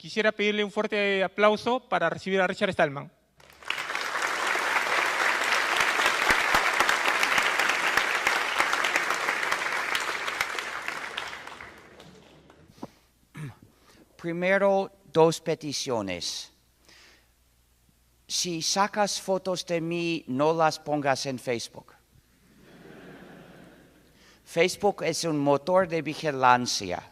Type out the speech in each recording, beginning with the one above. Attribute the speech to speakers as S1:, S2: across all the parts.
S1: Quisiera pedirle un fuerte aplauso para recibir a Richard Stallman.
S2: Primero, dos peticiones. Si sacas fotos de mí, no las pongas en Facebook. Facebook es un motor de vigilancia.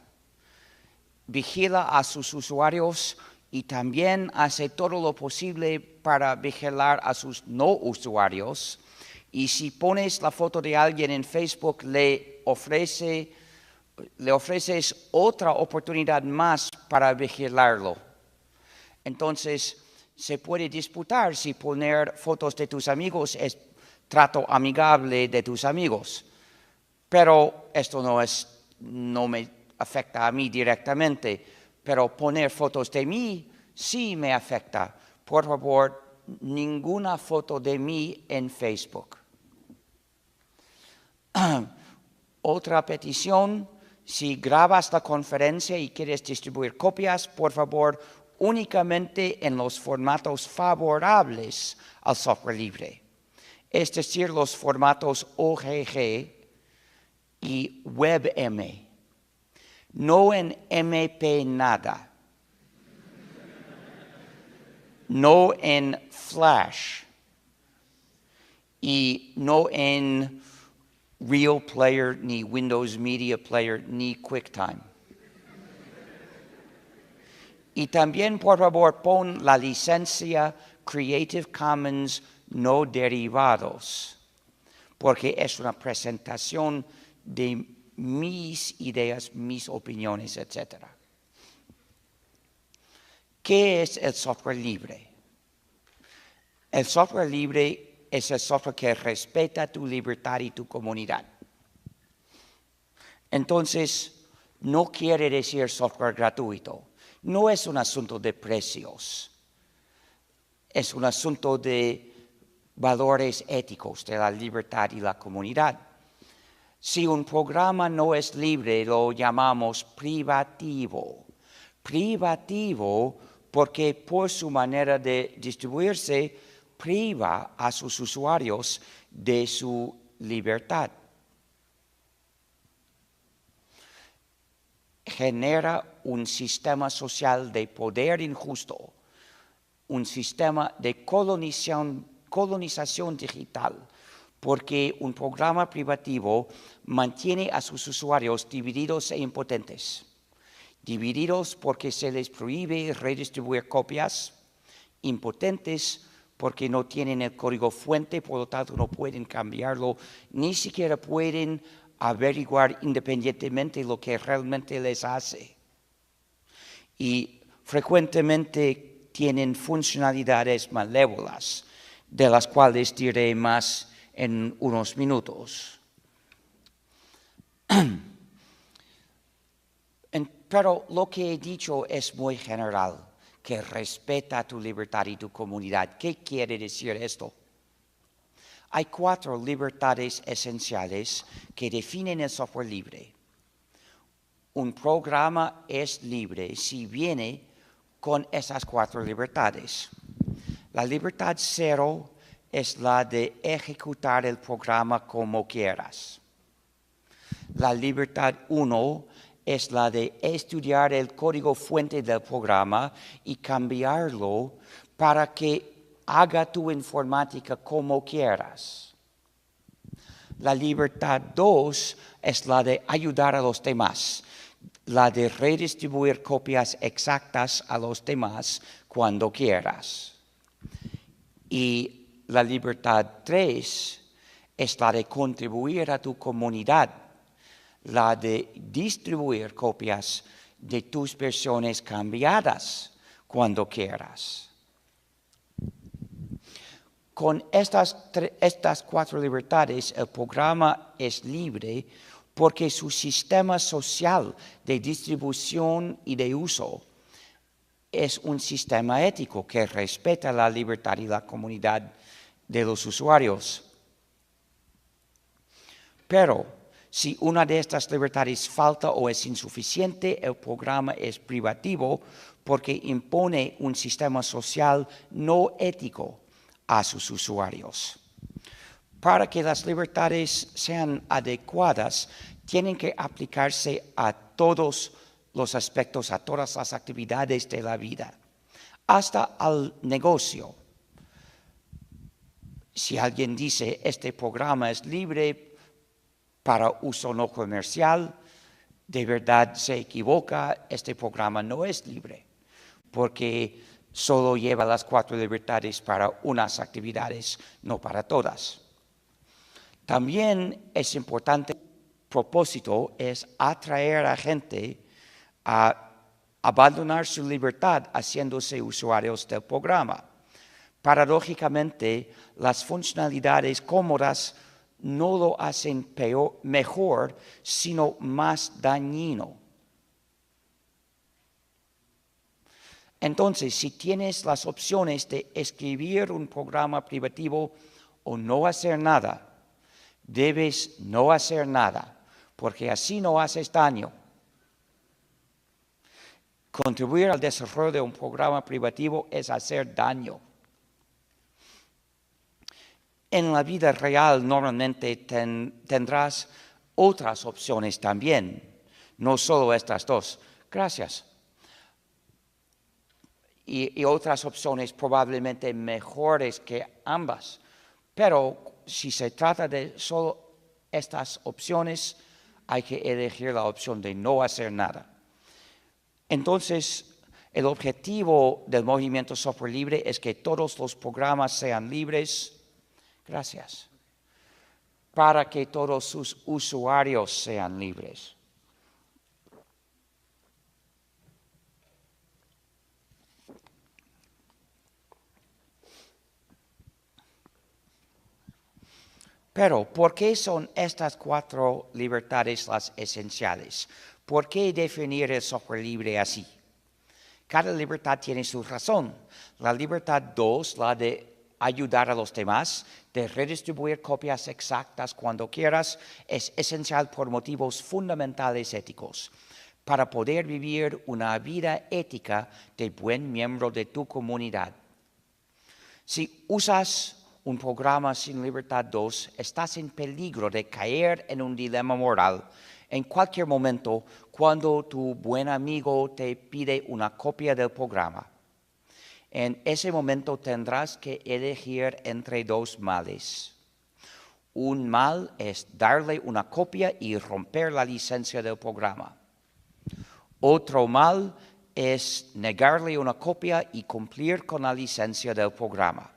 S2: Vigila a sus usuarios y también hace todo lo posible para vigilar a sus no usuarios. Y si pones la foto de alguien en Facebook, le ofreces otra oportunidad más para vigilarlo. Entonces, se puede disputar si poner fotos de tus amigos es trato amigable de tus amigos. Pero esto no me afecta a mí directamente. Pero poner fotos de mí sí me afecta. Por favor, ninguna foto de mí en Facebook. Otra petición, si grabas la conferencia y quieres distribuir copias, por favor, únicamente en los formatos favorables al software libre. Es decir, los formatos OGG y WebM. No en MP nada. No en Flash. Y no en Real Player, ni Windows Media Player, ni QuickTime. Y también, por favor, pon la licencia Creative Commons no derivados, porque es una presentación de mis ideas, mis opiniones, etc. ¿Qué es el software libre? El software libre es el software que respeta tu libertad y tu comunidad. Entonces, no quiere decir software gratuito. No es un asunto de precios. Es un asunto de valores éticos, de la libertad y la comunidad. Si un programa no es libre, lo llamamos privativo. Privativo porque por su manera de distribuirse, priva a sus usuarios de su libertad. Genera un sistema social de poder injusto, un sistema de colonización digital, porque un programa privativo mantiene a sus usuarios divididos e impotentes. Divididos porque se les prohíbe redistribuir copias, impotentes porque no tienen el código fuente, por lo tanto no pueden cambiarlo, ni siquiera pueden averiguar independientemente lo que realmente les hace. Y frecuentemente tienen funcionalidades malévolas, de las cuales diré más en unos minutos. Pero lo que he dicho es muy general, que respeta tu libertad y tu comunidad. ¿Qué quiere decir esto? Hay 4 libertades esenciales que definen el software libre. Un programa es libre si viene con esas 4 libertades. La libertad 0 es la de ejecutar el programa como quieras. La libertad 1 es la de estudiar el código fuente del programa y cambiarlo para que haga tu informática como quieras. La libertad 2 es la de ayudar a los demás, la de redistribuir copias exactas a los demás cuando quieras. Y la libertad 3 es la de contribuir a tu comunidad, la de distribuir copias de tus versiones cambiadas cuando quieras. Con estas 4 libertades, el programa es libre porque su sistema social de distribución y de uso es un sistema ético que respeta la libertad y la comunidad de los usuarios. Pero Si una de estas libertades falta o es insuficiente, el programa es privativo porque impone un sistema social no ético a sus usuarios. Para que las libertades sean adecuadas, tienen que aplicarse a todos los aspectos, a todas las actividades de la vida, hasta al negocio. Si alguien dice, este programa es libre para uso no comercial, de verdad se equivoca, este programa no es libre, porque solo lleva las 4 libertades para unas actividades, no para todas. También es importante, el propósito es atraer a gente a abandonar su libertad haciéndose usuarios del programa. Paradójicamente, las funcionalidades cómodas no lo hacen mejor, sino más dañino. Entonces, si tienes las opciones de escribir un programa privativo o no hacer nada, debes no hacer nada, porque así no haces daño. Contribuir al desarrollo de un programa privativo es hacer daño. En la vida real normalmente tendrás otras opciones también, no solo estas dos. Gracias. Y otras opciones probablemente mejores que ambas. Pero si se trata de solo estas opciones, hay que elegir la opción de no hacer nada. Entonces, el objetivo del movimiento Software Libre es que todos los programas sean libres. Gracias. Para que todos sus usuarios sean libres. Pero, ¿por qué son estas 4 libertades las esenciales? ¿Por qué definir el software libre así? Cada libertad tiene su razón. La libertad 2, la de ayudar a los demás, de redistribuir copias exactas cuando quieras, es esencial por motivos fundamentales éticos, para poder vivir una vida ética de buen miembro de tu comunidad. Si usas un programa sin libertad 2, estás en peligro de caer en un dilema moral en cualquier momento cuando tu buen amigo te pide una copia del programa. En ese momento tendrás que elegir entre 2 males. Un mal es darle una copia y romper la licencia del programa. Otro mal es negarle una copia y cumplir con la licencia del programa.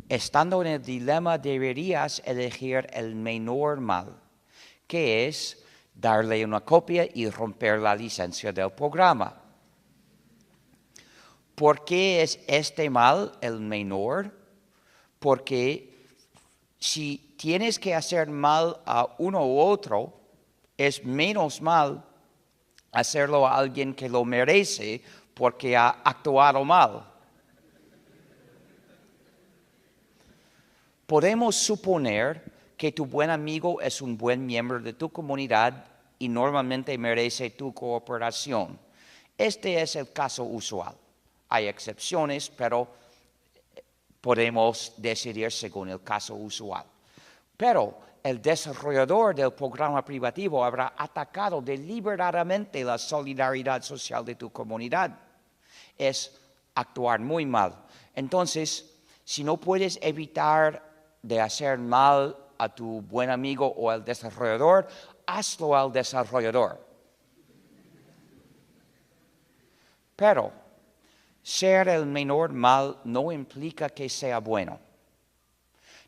S2: Estando en el dilema, deberías elegir el menor mal, que es darle una copia y romper la licencia del programa. ¿Por qué es este mal el menor? Porque si tienes que hacer mal a uno u otro, es menos mal hacerlo a alguien que lo merece porque ha actuado mal. Podemos suponer que tu buen amigo es un buen miembro de tu comunidad y normalmente merece tu cooperación. Este es el caso usual. Hay excepciones, pero podemos decidir según el caso usual. Pero el desarrollador del programa privativo habrá atacado deliberadamente la solidaridad social de tu comunidad. Es actuar muy mal. Entonces, si no puedes evitar de hacer mal a tu buen amigo o al desarrollador, hazlo al desarrollador. Pero ser el menor mal no implica que sea bueno.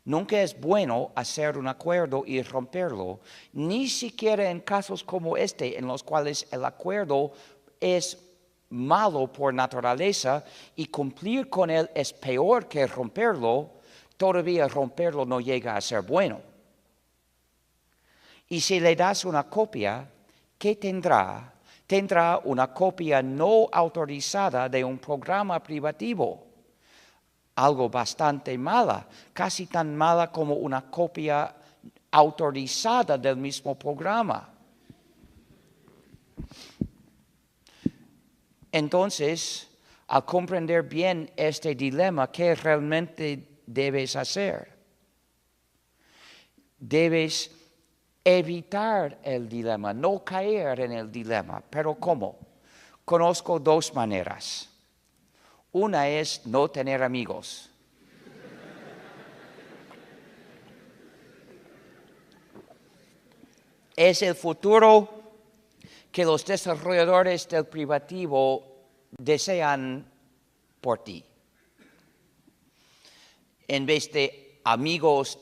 S2: Nunca es bueno hacer un acuerdo y romperlo, ni siquiera en casos como este, en los cuales el acuerdo es malo por naturaleza y cumplir con él es peor que romperlo. Todavía romperlo no llega a ser bueno. Y si le das una copia, ¿qué tendrá? Tendrá una copia no autorizada de un programa privativo. Algo bastante mala, casi tan mala como una copia autorizada del mismo programa. Entonces, al comprender bien este dilema, ¿qué realmente debes hacer? Debes evitar el dilema, no caer en el dilema. ¿Pero cómo? Conozco dos maneras. Una es no tener amigos. Es el futuro que los desarrolladores del privativo desean por ti. En vez de amigos,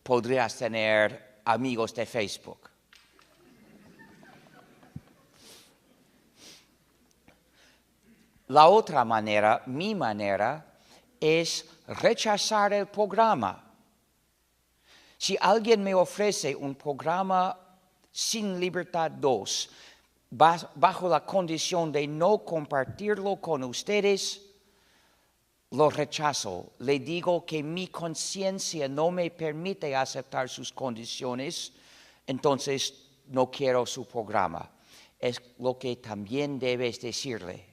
S2: podrías tener amigos de Facebook. La otra manera, mi manera, es rechazar el programa. Si alguien me ofrece un programa sin libertad 2, bajo la condición de no compartirlo con ustedes, lo rechazo. Le digo que mi conciencia no me permite aceptar sus condiciones, entonces no quiero su programa. Es lo que también debes decirle.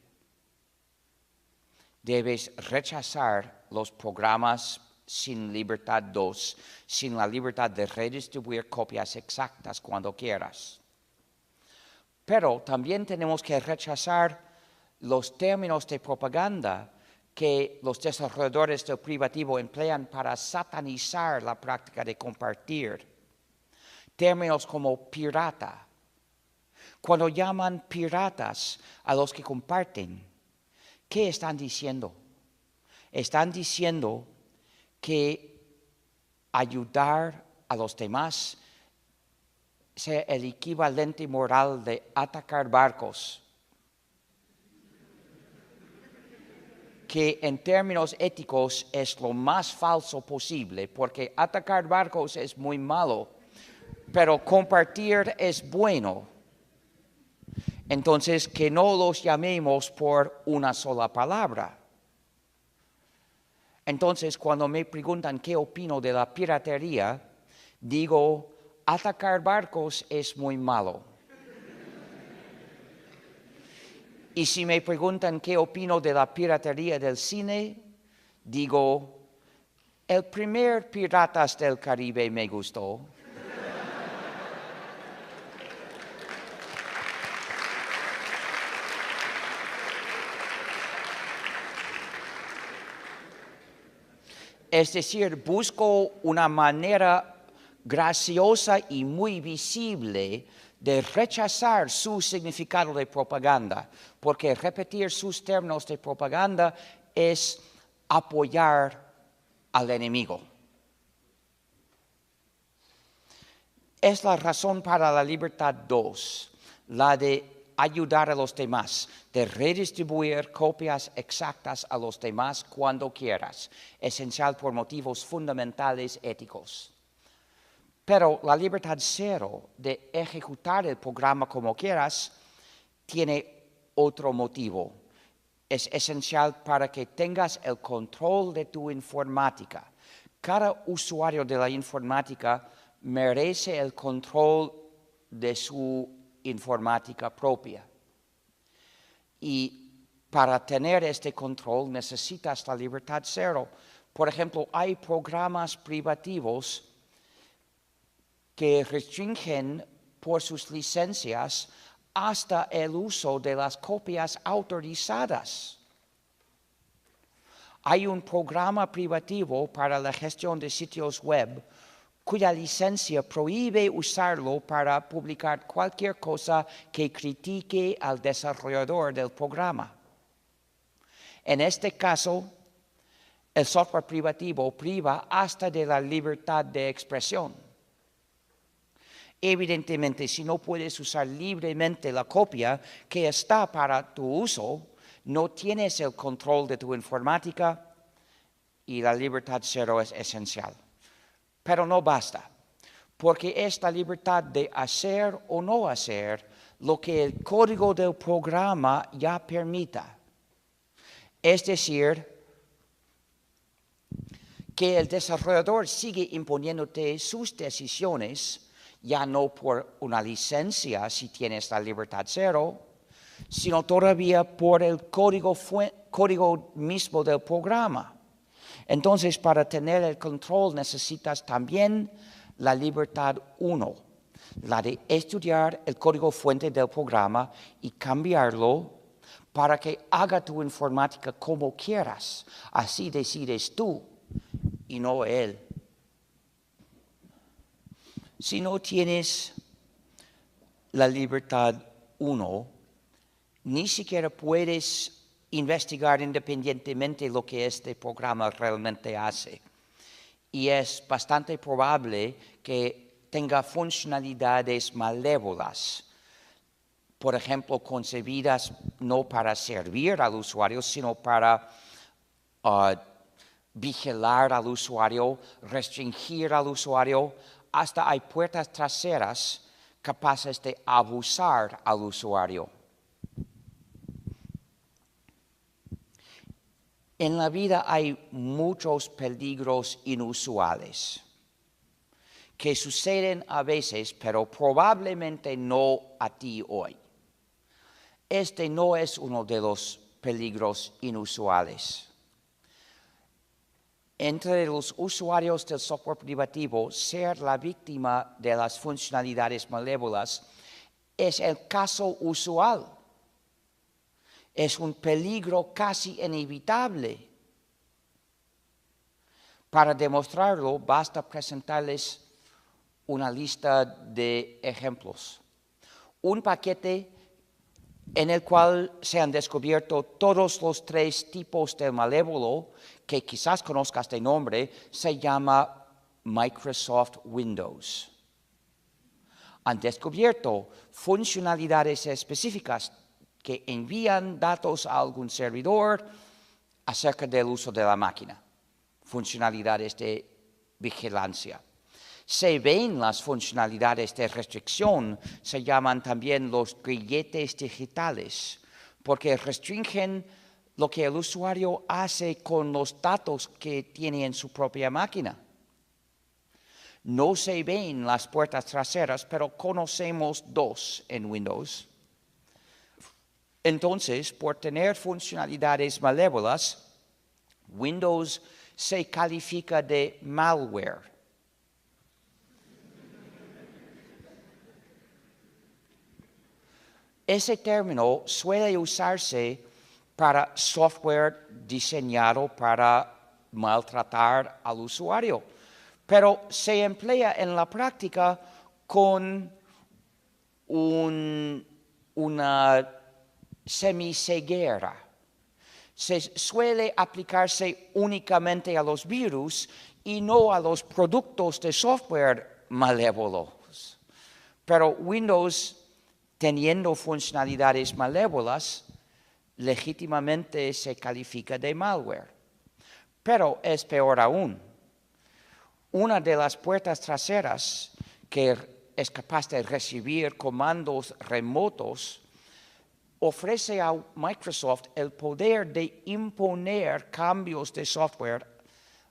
S2: Debes rechazar los programas sin libertad 2, sin la libertad de redistribuir copias exactas cuando quieras. Pero también tenemos que rechazar los términos de propaganda que los desarrolladores del privativo emplean para satanizar la práctica de compartir. Términos como pirata. Cuando llaman piratas a los que comparten, ¿qué están diciendo? Están diciendo que ayudar a los demás sea el equivalente moral de atacar barcos, que en términos éticos es lo más falso posible, porque atacar barcos es muy malo, pero compartir es bueno. Entonces, que no los llamemos por una sola palabra. Entonces, cuando me preguntan qué opino de la piratería, digo, atacar barcos es muy malo. Y si me preguntan qué opino de la piratería del cine, digo, el primer Piratas del Caribe me gustó. Es decir, busco una manera graciosa y muy visible de rechazar su significado de propaganda, porque repetir sus términos de propaganda es apoyar al enemigo. Es la razón para la libertad 2, la de ayudar a los demás, de redistribuir copias exactas a los demás cuando quieras, esencial por motivos fundamentales éticos. Pero la libertad 0 de ejecutar el programa como quieras tiene otro motivo. Es esencial para que tengas el control de tu informática. Cada usuario de la informática merece el control de su informática propia. Y para tener este control necesitas la libertad 0. Por ejemplo, hay programas privativos que restringen por sus licencias hasta el uso de las copias autorizadas. Hay un programa privativo para la gestión de sitios web cuya licencia prohíbe usarlo para publicar cualquier cosa que critique al desarrollador del programa. En este caso, el software privativo priva hasta de la libertad de expresión. Evidentemente, si no puedes usar libremente la copia que está para tu uso, no tienes el control de tu informática y la libertad 0 es esencial. Pero no basta, porque es la libertad de hacer o no hacer lo que el código del programa ya permita. Es decir, que el desarrollador sigue imponiéndote sus decisiones, ya no por una licencia si tienes la libertad cero, sino todavía por el código mismo del programa. Entonces, para tener el control necesitas también la libertad 1, la de estudiar el código fuente del programa y cambiarlo para que haga tu informática como quieras. Así decides tú y no él. Si no tienes la libertad 1, ni siquiera puedes investigar independientemente lo que este programa realmente hace. Y es bastante probable que tenga funcionalidades malévolas. Por ejemplo, concebidas no para servir al usuario, sino para vigilar al usuario, restringir al usuario. Hasta hay puertas traseras capaces de abusar al usuario. En la vida hay muchos peligros inusuales que suceden a veces, pero probablemente no a ti hoy. Este no es uno de los peligros inusuales. Entre los usuarios del software privativo, ser la víctima de las funcionalidades malévolas es el caso usual. Es un peligro casi inevitable. Para demostrarlo, basta presentarles una lista de ejemplos. Un paquete en el cual se han descubierto todos los 3 tipos de malévolo que quizás conozcas de nombre, se llama Microsoft Windows. Han descubierto funcionalidades específicas que envían datos a algún servidor acerca del uso de la máquina, funcionalidades de vigilancia. Se ven las funcionalidades de restricción, se llaman también los grilletes digitales, porque restringen lo que el usuario hace con los datos que tiene en su propia máquina. No se ven las puertas traseras, pero conocemos 2 en Windows. Entonces, por tener funcionalidades malévolas, Windows se califica de malware. Ese término suele usarse para software diseñado para maltratar al usuario, pero se emplea en la práctica con una semiceguera. Se suele aplicarse únicamente a los virus y no a los productos de software malévolos. Pero Windows, teniendo funcionalidades malévolas, legítimamente se califica de malware. Pero es peor aún. Una de las puertas traseras que es capaz de recibir comandos remotos ofrece a Microsoft el poder de imponer cambios de software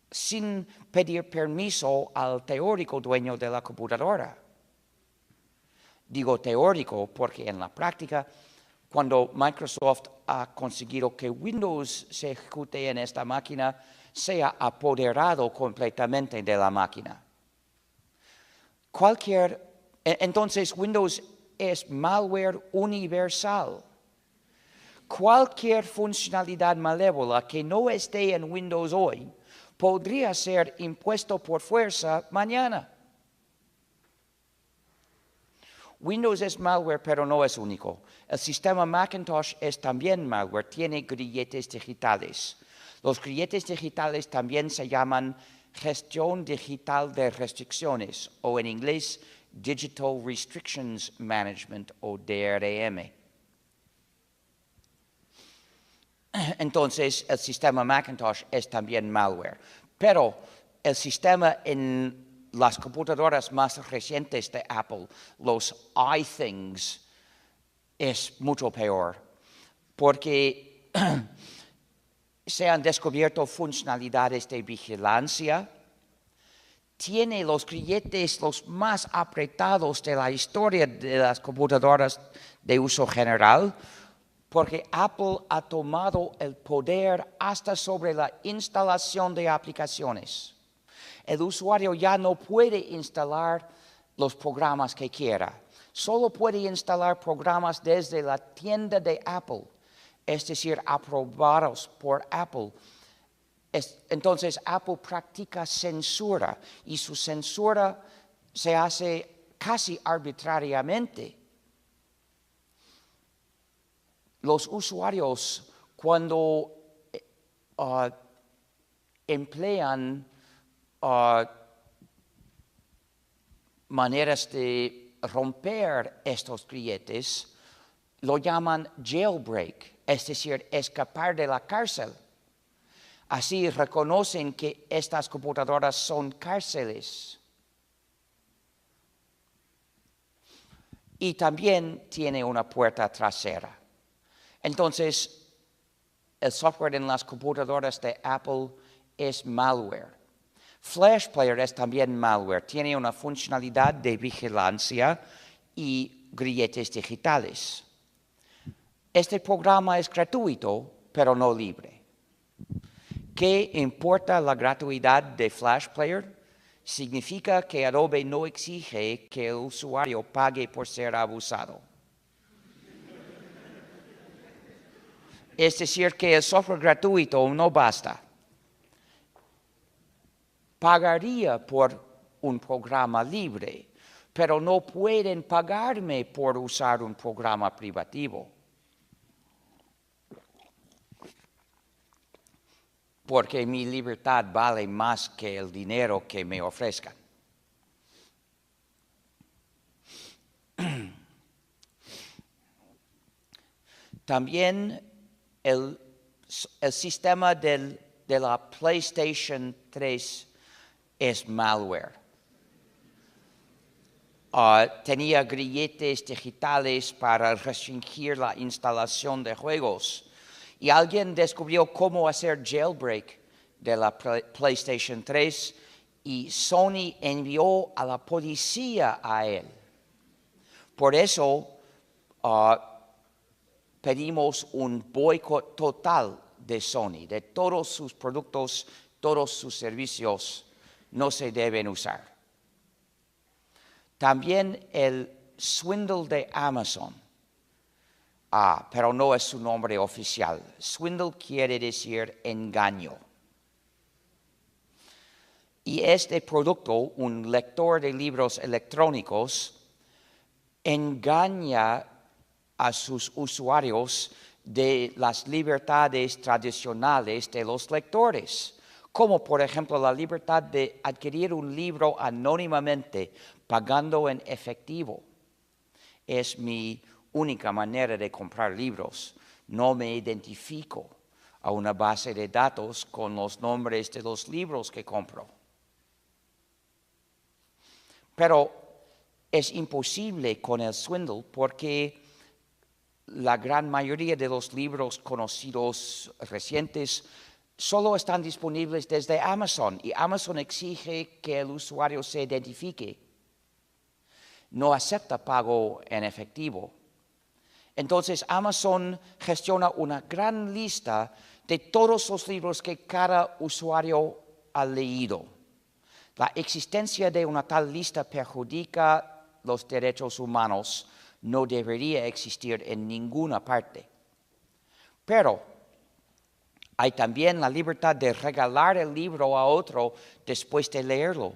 S2: sin pedir permiso al teórico dueño de la computadora. Digo teórico porque en la práctica, cuando Microsoft ha conseguido que Windows se ejecute en esta máquina, se ha apoderado completamente de la máquina. Entonces, Windows es malware universal. Cualquier funcionalidad malévola que no esté en Windows hoy podría ser impuesto por fuerza mañana. Windows es malware, pero no es único. El sistema Macintosh es también malware, tiene grilletes digitales. Los grilletes digitales también se llaman gestión digital de restricciones, o en inglés, Digital Restrictions Management, o DRM. Entonces, el sistema Macintosh es también malware. Pero el sistema en las computadoras más recientes de Apple, los iThings, es mucho peor. Porque se han descubierto funcionalidades de vigilancia. Tiene los grilletes los más apretados de la historia de las computadoras de uso general, porque Apple ha tomado el poder hasta sobre la instalación de aplicaciones. El usuario ya no puede instalar los programas que quiera. Solo puede instalar programas desde la tienda de Apple, es decir, aprobados por Apple. Entonces, Apple practica censura y su censura se hace casi arbitrariamente. Los usuarios, cuando emplean maneras de romper estos grilletes, lo llaman jailbreak, es decir, escapar de la cárcel. Así reconocen que estas computadoras son cárceles. Y también tiene una puerta trasera. Entonces, el software en las computadoras de Apple es malware. Flash Player es también malware. Tiene una funcionalidad de vigilancia y grilletes digitales. Este programa es gratuito, pero no libre. ¿Qué importa la gratuidad de Flash Player? Significa que Adobe no exige que el usuario pague por ser abusado. Es decir, que el software gratuito no basta. Pagaría por un programa libre, pero no pueden pagarme por usar un programa privativo. Porque mi libertad vale más que el dinero que me ofrezcan. También el sistema de la PlayStation 3 es malware. Tenía grilletes digitales para restringir la instalación de juegos. Y alguien descubrió cómo hacer jailbreak de la PlayStation 3 y Sony envió a la policía a él. Por eso pedimos un boicot total de Sony, de todos sus productos, todos sus servicios no se deben usar. También el swindle de Amazon. Pero no es su nombre oficial. Swindle quiere decir engaño. Y este producto, un lector de libros electrónicos, engaña a sus usuarios de las libertades tradicionales de los lectores, como por ejemplo la libertad de adquirir un libro anónimamente, pagando en efectivo. Es mi única manera de comprar libros. No me identifico a una base de datos con los nombres de los libros que compro. Pero es imposible con el swindle porque la gran mayoría de los libros conocidos recientes solo están disponibles desde Amazon y Amazon exige que el usuario se identifique. No acepta pago en efectivo. Entonces Amazon gestiona una gran lista de todos los libros que cada usuario ha leído. La existencia de una tal lista perjudica los derechos humanos. No debería existir en ninguna parte. Pero hay también la libertad de regalar el libro a otro después de leerlo,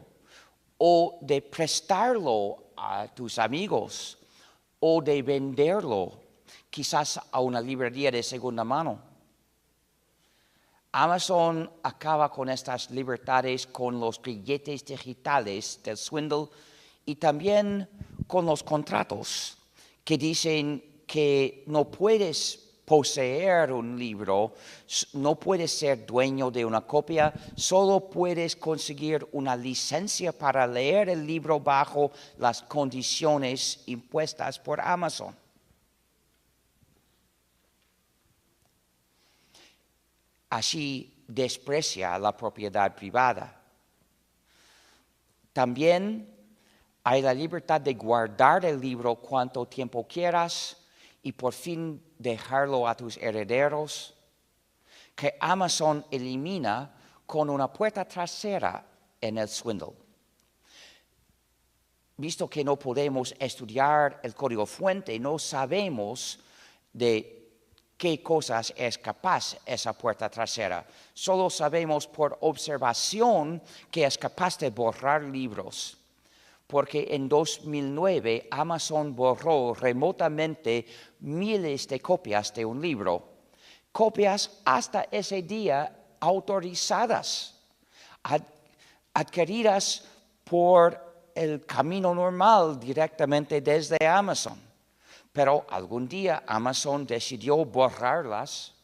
S2: o de prestarlo a tus amigos, o de venderlo, quizás a una librería de segunda mano. Amazon acaba con estas libertades con los grilletes digitales del swindle y también con los contratos que dicen que no puedes poseer un libro, no puedes ser dueño de una copia, solo puedes conseguir una licencia para leer el libro bajo las condiciones impuestas por Amazon. así desprecia la propiedad privada. También hay la libertad de guardar el libro cuanto tiempo quieras y por fin dejarlo a tus herederos, que Amazon elimina con una puerta trasera en el swindle. Visto que no podemos estudiar el código fuente, no sabemos de qué cosas es capaz esa puerta trasera. Solo sabemos por observación que es capaz de borrar libros, porque en 2009 Amazon borró remotamente miles de copias de un libro, copias hasta ese día autorizadas, adquiridas por el camino normal directamente desde Amazon. Pero algún día Amazon decidió borrarlas.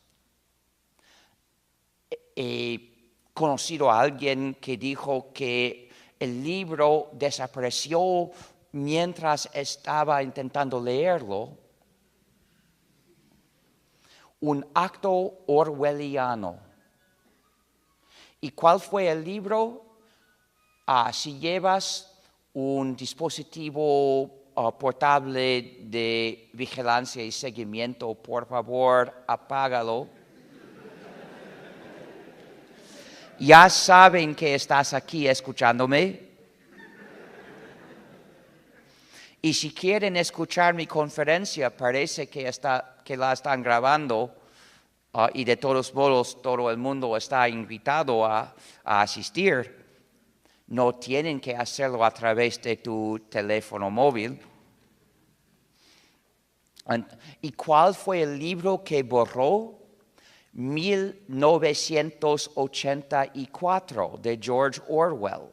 S2: He conocido a alguien que dijo que el libro desapareció mientras estaba intentando leerlo. Un acto orwelliano. ¿Y cuál fue el libro? Si llevas un dispositivo portable de vigilancia y seguimiento, por favor, apágalo. Ya saben que estás aquí escuchándome. Y si quieren escuchar mi conferencia, parece que la están grabando y de todos modos todo el mundo está invitado a asistir. No tienen que hacerlo a través de tu teléfono móvil. ¿Y cuál fue el libro que borró? 1984 de George Orwell.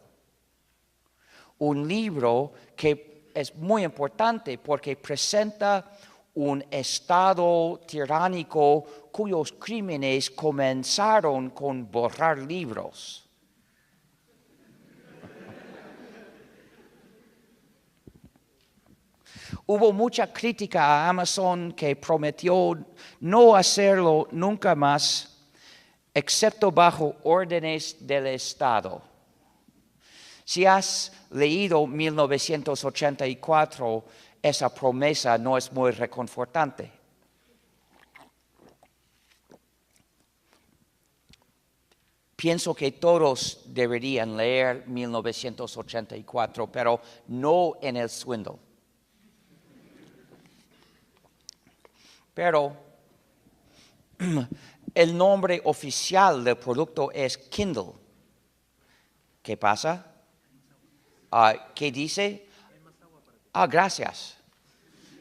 S2: Un libro que es muy importante porque presenta un estado tiránico cuyos crímenes comenzaron con borrar libros. Hubo mucha crítica a Amazon que prometió no hacerlo nunca más, excepto bajo órdenes del Estado. Si has leído 1984, esa promesa no es muy reconfortante. Pienso que todos deberían leer 1984, pero no en el swindle. Pero el nombre oficial del producto es Kindle. ¿Qué pasa? ¿Qué dice? Gracias.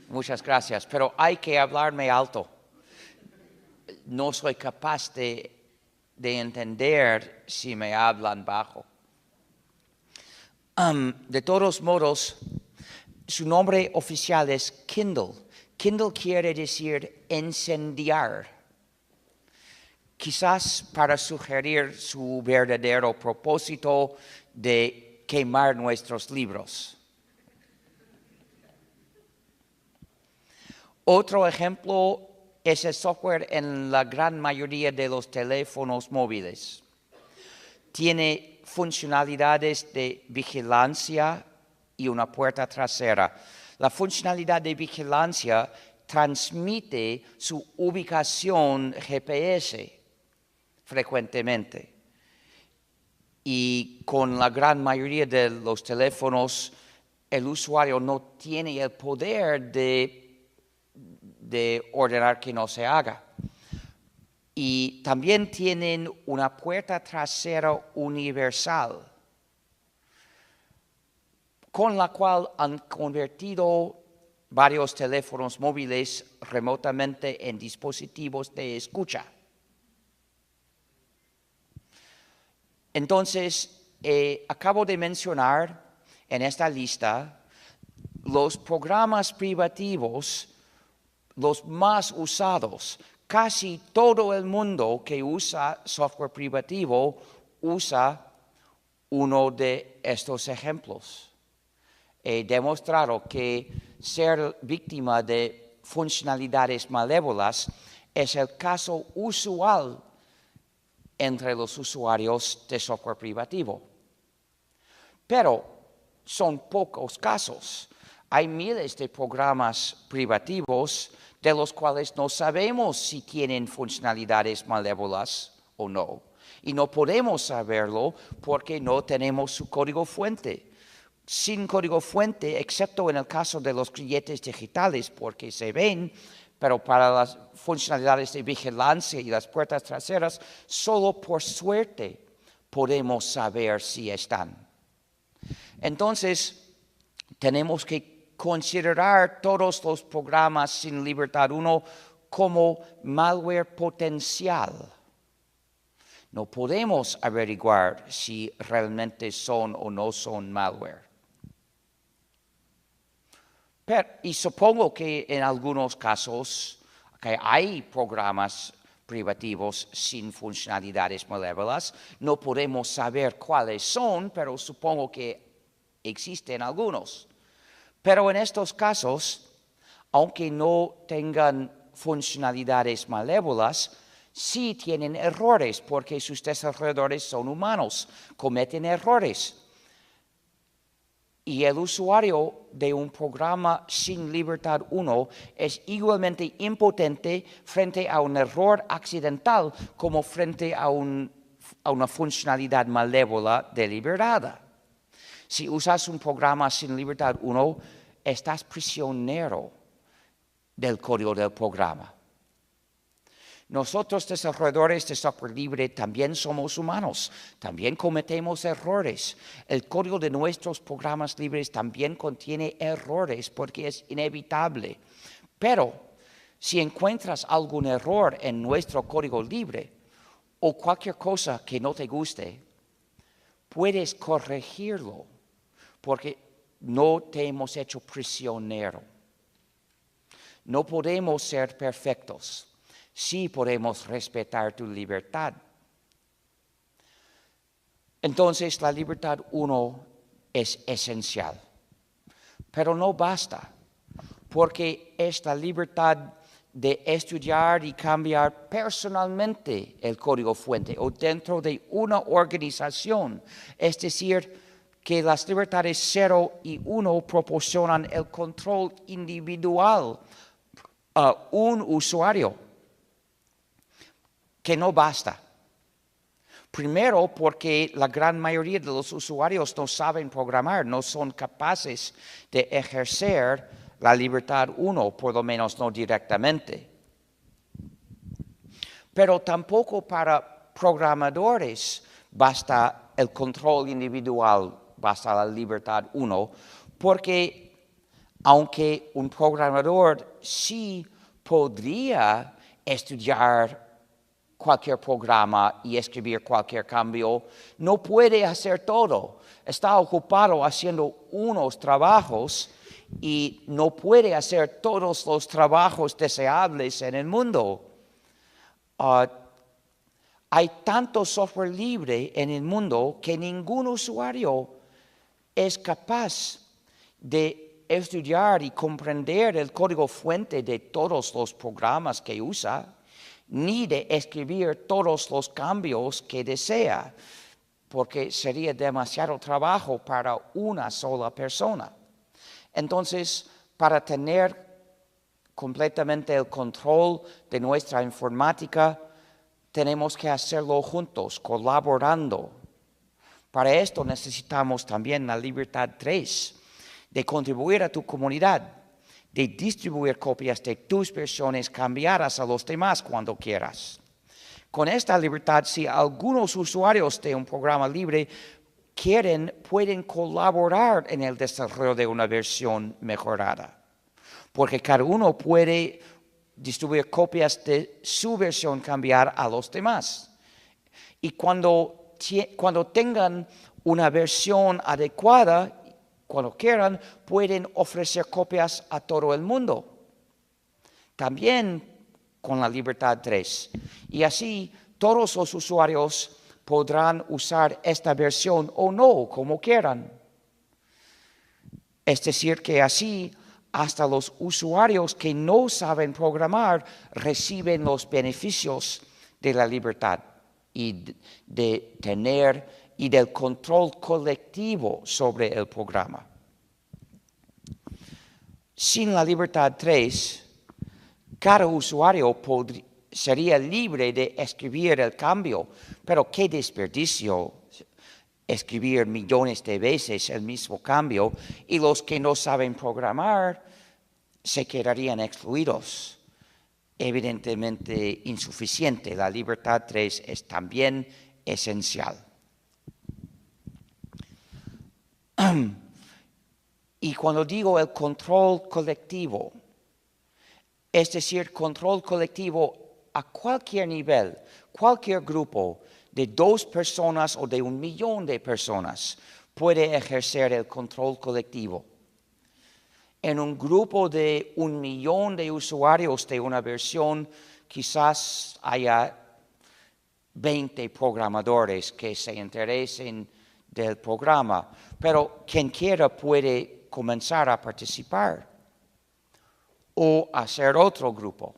S2: Muchas gracias. Pero hay que hablarme alto. No soy capaz de entender si me hablan bajo. De todos modos, su nombre oficial es Kindle. Kindle quiere decir incendiar, quizás para sugerir su verdadero propósito de quemar nuestros libros. Otro ejemplo es el software en la gran mayoría de los teléfonos móviles. Tiene funcionalidades de vigilancia y una puerta trasera. La funcionalidad de vigilancia transmite su ubicación GPS frecuentemente. Y con la gran mayoría de los teléfonos, el usuario no tiene el poder de ordenar que no se haga. Y también tienen una puerta trasera universal, con la cual han convertido varios teléfonos móviles remotamente en dispositivos de escucha. Entonces, acabo de mencionar en esta lista los programas privativos, los más usados. Casi todo el mundo que usa software privativo usa uno de estos ejemplos. He demostrado que ser víctima de funcionalidades malévolas es el caso usual entre los usuarios de software privativo. Pero son pocos casos. Hay miles de programas privativos de los cuales no sabemos si tienen funcionalidades malévolas o no. Y no podemos saberlo porque no tenemos su código fuente. Sin código fuente, excepto en el caso de los grilletes digitales, porque se ven, pero para las funcionalidades de vigilancia y las puertas traseras, solo por suerte podemos saber si están. Entonces, tenemos que considerar todos los programas sin libertad 1 como malware potencial. No podemos averiguar si realmente son o no son malware. Y supongo que en algunos casos hay programas privativos sin funcionalidades malévolas. No podemos saber cuáles son, pero supongo que existen algunos. Pero en estos casos, aunque no tengan funcionalidades malévolas, sí tienen errores, porque sus desarrolladores son humanos, cometen errores. Y el usuario de un programa sin libertad 1 es igualmente impotente frente a un error accidental como frente a una funcionalidad malévola deliberada. Si usas un programa sin libertad 1, estás prisionero del código del programa. Nosotros, desarrolladores de software libre, también somos humanos, también cometemos errores. El código de nuestros programas libres también contiene errores porque es inevitable. Pero si encuentras algún error en nuestro código libre o cualquier cosa que no te guste, puedes corregirlo porque no te hemos hecho prisionero. No podemos ser perfectos. Sí podemos respetar tu libertad. Entonces, la libertad 1 es esencial. Pero no basta, porque es la libertad de estudiar y cambiar personalmente el código fuente o dentro de una organización. Es decir, que las libertades 0 y 1 proporcionan el control individual a un usuario. Que no basta. Primero, porque la gran mayoría de los usuarios no saben programar, no son capaces de ejercer la libertad 1, por lo menos no directamente. Pero tampoco para programadores basta el control individual, basta la libertad 1, porque aunque un programador sí podría estudiar cualquier programa y escribir cualquier cambio, no puede hacer todo. Está ocupado haciendo unos trabajos y no puede hacer todos los trabajos deseables en el mundo. Hay tanto software libre en el mundo que ningún usuario es capaz de estudiar y comprender el código fuente de todos los programas que usa, ni de escribir todos los cambios que desea, porque sería demasiado trabajo para una sola persona. Entonces, para tener completamente el control de nuestra informática, tenemos que hacerlo juntos, colaborando. Para esto necesitamos también la libertad 3, de contribuir a tu comunidad, de distribuir copias de tus versiones cambiadas a los demás cuando quieras. Con esta libertad, si algunos usuarios de un programa libre pueden colaborar en el desarrollo de una versión mejorada, porque cada uno puede distribuir copias de su versión cambiar a los demás. Y cuando tengan una versión adecuada, cuando quieran, pueden ofrecer copias a todo el mundo. También con la libertad 3. Y así todos los usuarios podrán usar esta versión o no, como quieran. Es decir, que así hasta los usuarios que no saben programar reciben los beneficios de la libertad. de tener y del control colectivo sobre el programa. Sin la libertad 3, cada usuario sería libre de escribir el cambio, pero qué desperdicio escribir millones de veces el mismo cambio y los que no saben programar se quedarían excluidos. Evidentemente insuficiente. La libertad 3 es también esencial. Y cuando digo el control colectivo, es decir, control colectivo a cualquier nivel, cualquier grupo de 2 personas o de 1 millón de personas puede ejercer el control colectivo. En un grupo de 1 millón de usuarios de una versión, quizás haya 20 programadores que se interesen del programa, pero quien quiera puede comenzar a participar o hacer otro grupo.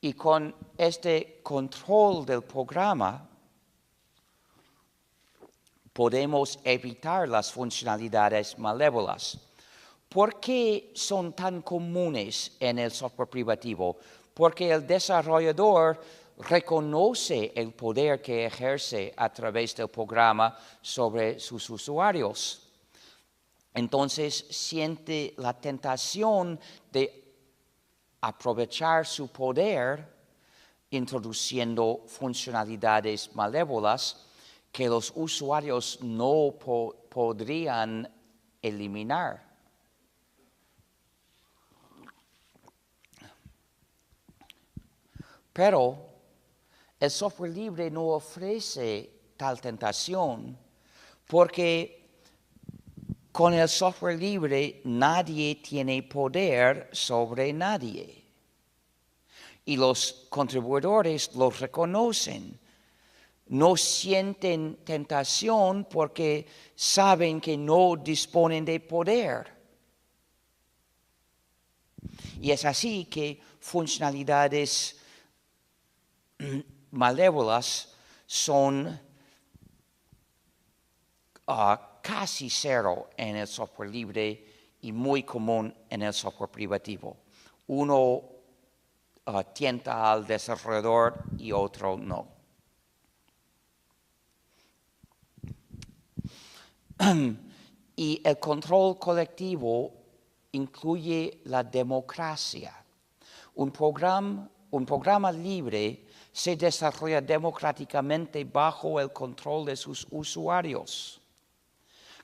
S2: Y con este control del programa, podemos evitar las funcionalidades malévolas. ¿Por qué son tan comunes en el software privativo? Porque el desarrollador reconoce el poder que ejerce a través del programa sobre sus usuarios. Entonces siente la tentación de aprovechar su poder introduciendo funcionalidades malévolas que los usuarios no podrían eliminar. Pero el software libre no ofrece tal tentación porque con el software libre nadie tiene poder sobre nadie. Y los contribuidores lo reconocen. No sienten tentación porque saben que no disponen de poder. Y es así que funcionalidades malévolas son casi cero en el software libre y muy común en el software privativo. Uno tienta al desarrollador y otro no. Y el control colectivo incluye la democracia. Un programa libre se desarrolla democráticamente bajo el control de sus usuarios.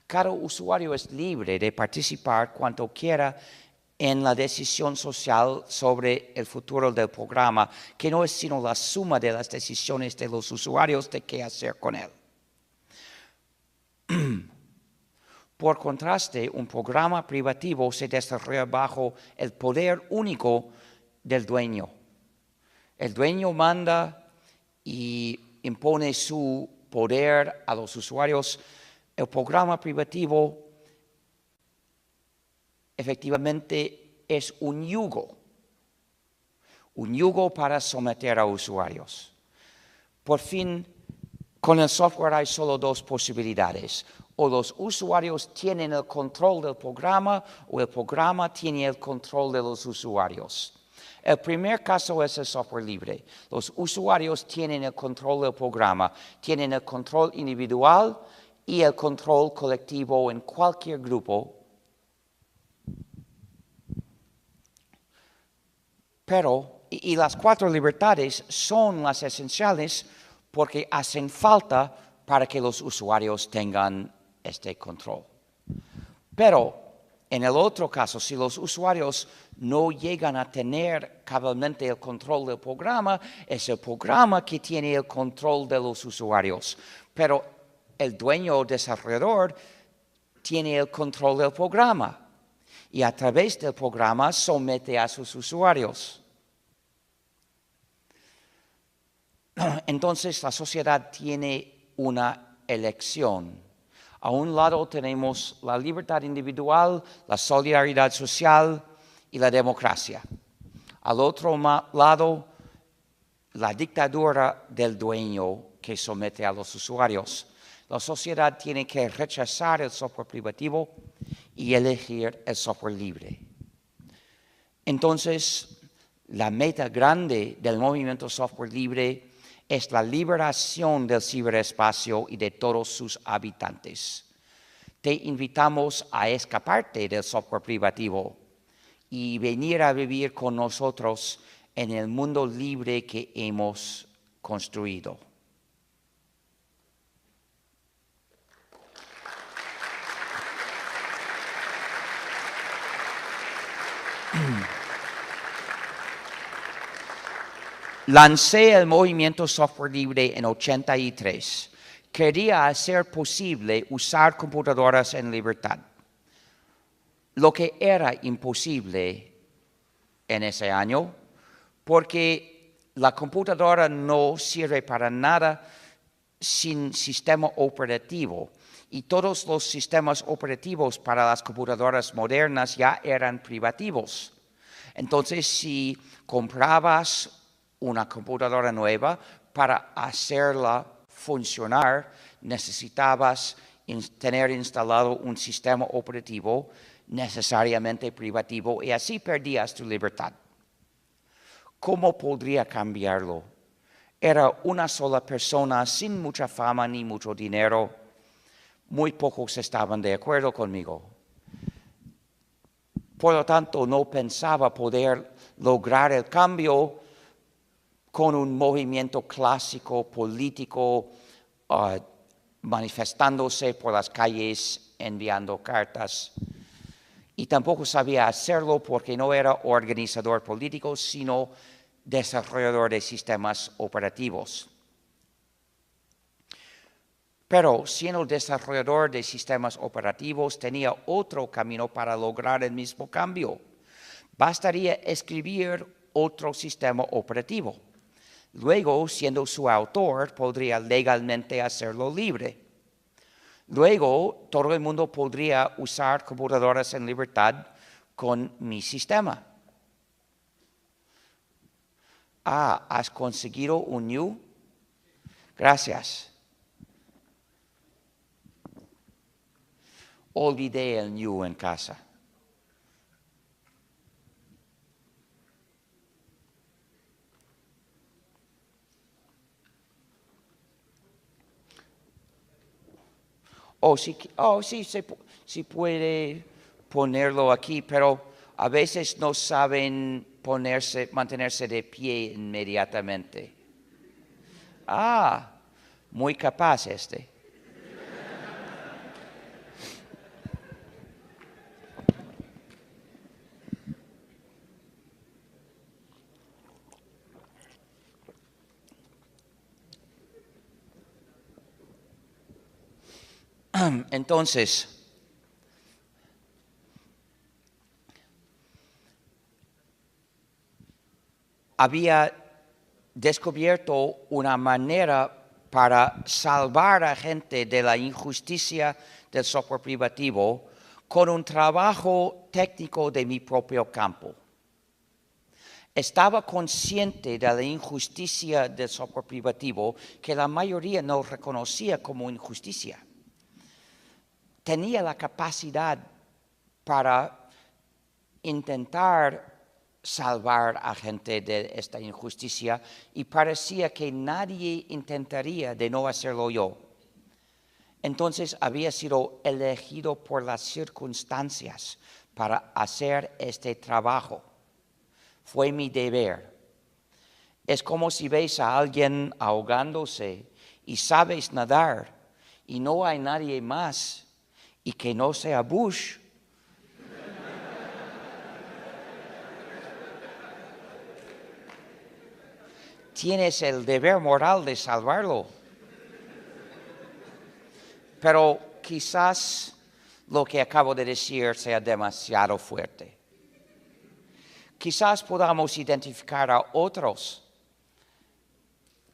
S2: Cada usuario es libre de participar cuanto quiera en la decisión social sobre el futuro del programa, que no es sino la suma de las decisiones de los usuarios de qué hacer con él. Por contraste, un programa privativo se desarrolla bajo el poder único del dueño. El dueño manda y impone su poder a los usuarios. El programa privativo efectivamente es un yugo para someter a usuarios. Por fin, con el software hay solo 2 posibilidades. O los usuarios tienen el control del programa o el programa tiene el control de los usuarios. El primer caso es el software libre. Los usuarios tienen el control del programa, tienen el control individual y el control colectivo en cualquier grupo. Pero, y las 4 libertades son las esenciales porque hacen falta para que los usuarios tengan este control. Pero, en el otro caso, si los usuarios no llegan a tener cabalmente el control del programa, es el programa que tiene el control de los usuarios. Pero el dueño o desarrollador tiene el control del programa y a través del programa somete a sus usuarios. Entonces la sociedad tiene una elección. A un lado tenemos la libertad individual, la solidaridad social y la democracia. Al otro lado, la dictadura del dueño que somete a los usuarios. La sociedad tiene que rechazar el software privativo y elegir el software libre. Entonces, la meta grande del movimiento software libre es la liberación del ciberespacio y de todos sus habitantes. Te invitamos a escaparte del software privativo y venir a vivir con nosotros en el mundo libre que hemos construido. Lancé el movimiento software libre en 83. Quería hacer posible usar computadoras en libertad. Lo que era imposible en ese año, porque la computadora no sirve para nada sin sistema operativo. Y todos los sistemas operativos para las computadoras modernas ya eran privativos. Entonces, si comprabas una computadora nueva, para hacerla funcionar, necesitabas tener instalado un sistema operativo necesariamente privativo y así perdías tu libertad. ¿Cómo podría cambiarlo? Era una sola persona sin mucha fama ni mucho dinero. Muy pocos estaban de acuerdo conmigo. Por lo tanto, no pensaba poder lograr el cambio con un movimiento clásico político, manifestándose por las calles, enviando cartas. Y tampoco sabía hacerlo porque no era organizador político, sino desarrollador de sistemas operativos. Pero siendo desarrollador de sistemas operativos, tenía otro camino para lograr el mismo cambio. Bastaría escribir otro sistema operativo. Luego, siendo su autor, podría legalmente hacerlo libre. Luego, todo el mundo podría usar computadoras en libertad con mi sistema. Ah, ¿has conseguido un new? Gracias. Olvidé el new en casa. Sí puede ponerlo aquí, pero a veces no saben mantenerse de pie inmediatamente. Ah, muy capaz este. Entonces, había descubierto una manera para salvar a gente de la injusticia del software privativo con un trabajo técnico de mi propio campo. Estaba consciente de la injusticia del software privativo que la mayoría no reconocía como injusticia. Tenía la capacidad para intentar salvar a gente de esta injusticia y parecía que nadie intentaría de no hacerlo yo. Entonces había sido elegido por las circunstancias para hacer este trabajo. Fue mi deber. Es como si ves a alguien ahogándose y sabes nadar y no hay nadie más y que no sea Bush. Tienes el deber moral de salvarlo. Pero quizás lo que acabo de decir sea demasiado fuerte. Quizás podamos identificar a otros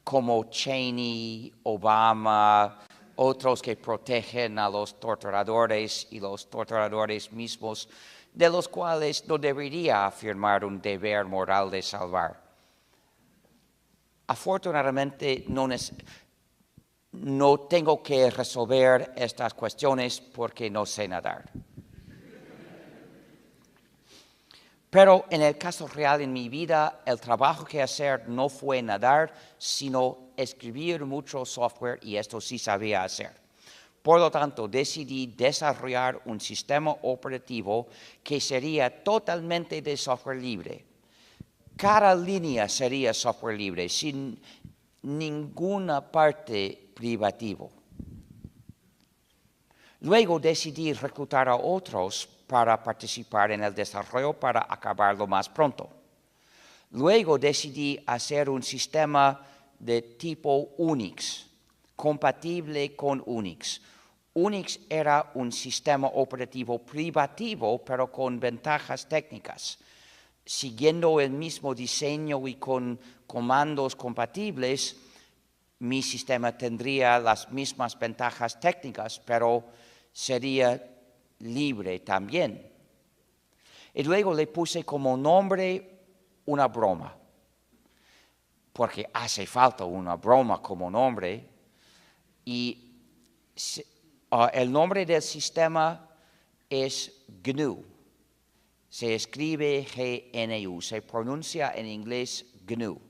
S2: como Cheney, Obama, otros que protegen a los torturadores y los torturadores mismos de los cuales no debería afirmar un deber moral de salvar. Afortunadamente, no tengo que resolver estas cuestiones porque no sé nadar. Pero en el caso real en mi vida, el trabajo que hacer no fue nadar, sino escribir mucho software, y esto sí sabía hacer. Por lo tanto, decidí desarrollar un sistema operativo que sería totalmente de software libre. Cada línea sería software libre, sin ninguna parte privativo. Luego decidí reclutar a otros para participar en el desarrollo para acabarlo más pronto. Luego decidí hacer un sistema de tipo Unix, compatible con Unix. Unix era un sistema operativo privativo, pero con ventajas técnicas. Siguiendo el mismo diseño y con comandos compatibles, mi sistema tendría las mismas ventajas técnicas, pero sería libre también. Y luego le puse como nombre una broma, porque hace falta una broma como nombre, y el nombre del sistema es GNU. Se escribe GNU, se pronuncia en inglés GNU.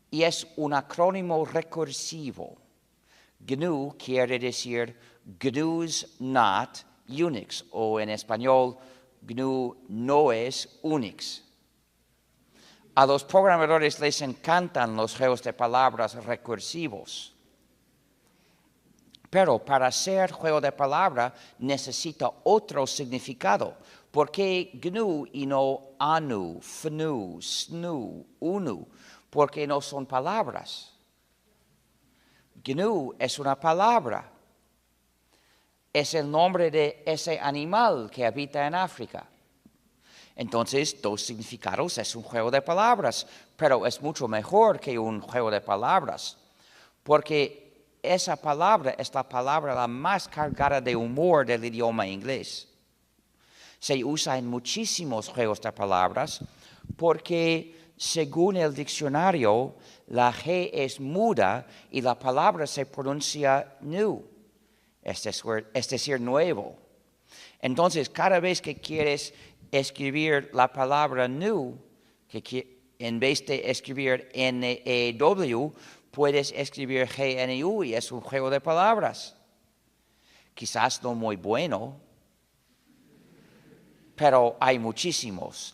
S2: Y es un acrónimo recursivo. GNU quiere decir GNU's not Unix, o en español, GNU no es Unix. A los programadores les encantan los juegos de palabras recursivos. Pero para ser juego de palabra necesita otro significado. ¿Por qué GNU y no ANU, FNU, SNU, UNU? Porque no son palabras. GNU es una palabra. Es el nombre de ese animal que habita en África. Entonces, dos significados es un juego de palabras, pero es mucho mejor que un juego de palabras, porque esa palabra es la palabra la más cargada de humor del idioma inglés. Se usa en muchísimos juegos de palabras porque, según el diccionario, la G es muda y la palabra se pronuncia new, es decir, nuevo. Entonces, cada vez que quieres escribir la palabra new, en vez de escribir N-E-W, puedes escribir G-N-U y es un juego de palabras. Quizás no muy bueno, pero hay muchísimos.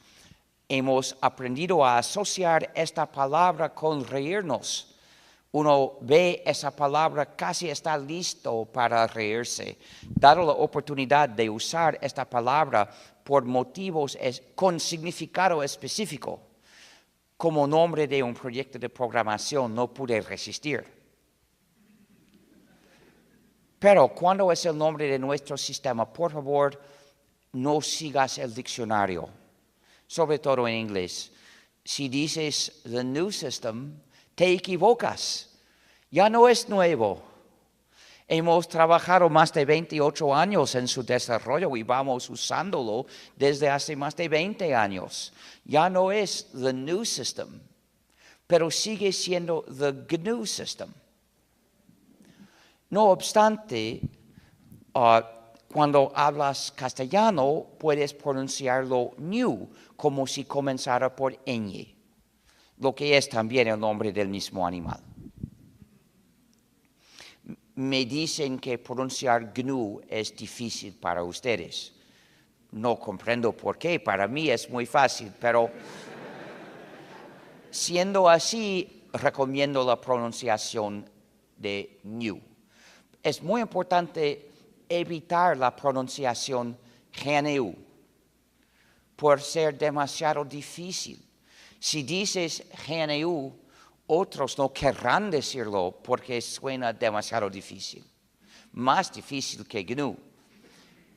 S2: Hemos aprendido a asociar esta palabra con reírnos. Uno ve esa palabra, casi está listo para reírse. Dado la oportunidad de usar esta palabra por motivos con significado específico, como nombre de un proyecto de programación, no pude resistir. Pero cuando es el nombre de nuestro sistema, por favor, no sigas el diccionario, sobre todo en inglés. Si dices the new system, te equivocas. Ya no es nuevo. Hemos trabajado más de 28 años en su desarrollo y vamos usándolo desde hace más de 20 años. Ya no es the new system, pero sigue siendo the GNU system. No obstante, cuando hablas castellano, puedes pronunciarlo new, como si comenzara por ñ, lo que es también el nombre del mismo animal. Me dicen que pronunciar GNU es difícil para ustedes. No comprendo por qué, para mí es muy fácil, pero siendo así, recomiendo la pronunciación de new. Es muy importante evitar la pronunciación GNU por ser demasiado difícil. Si dices GNU, otros no querrán decirlo porque suena demasiado difícil, más difícil que GNU.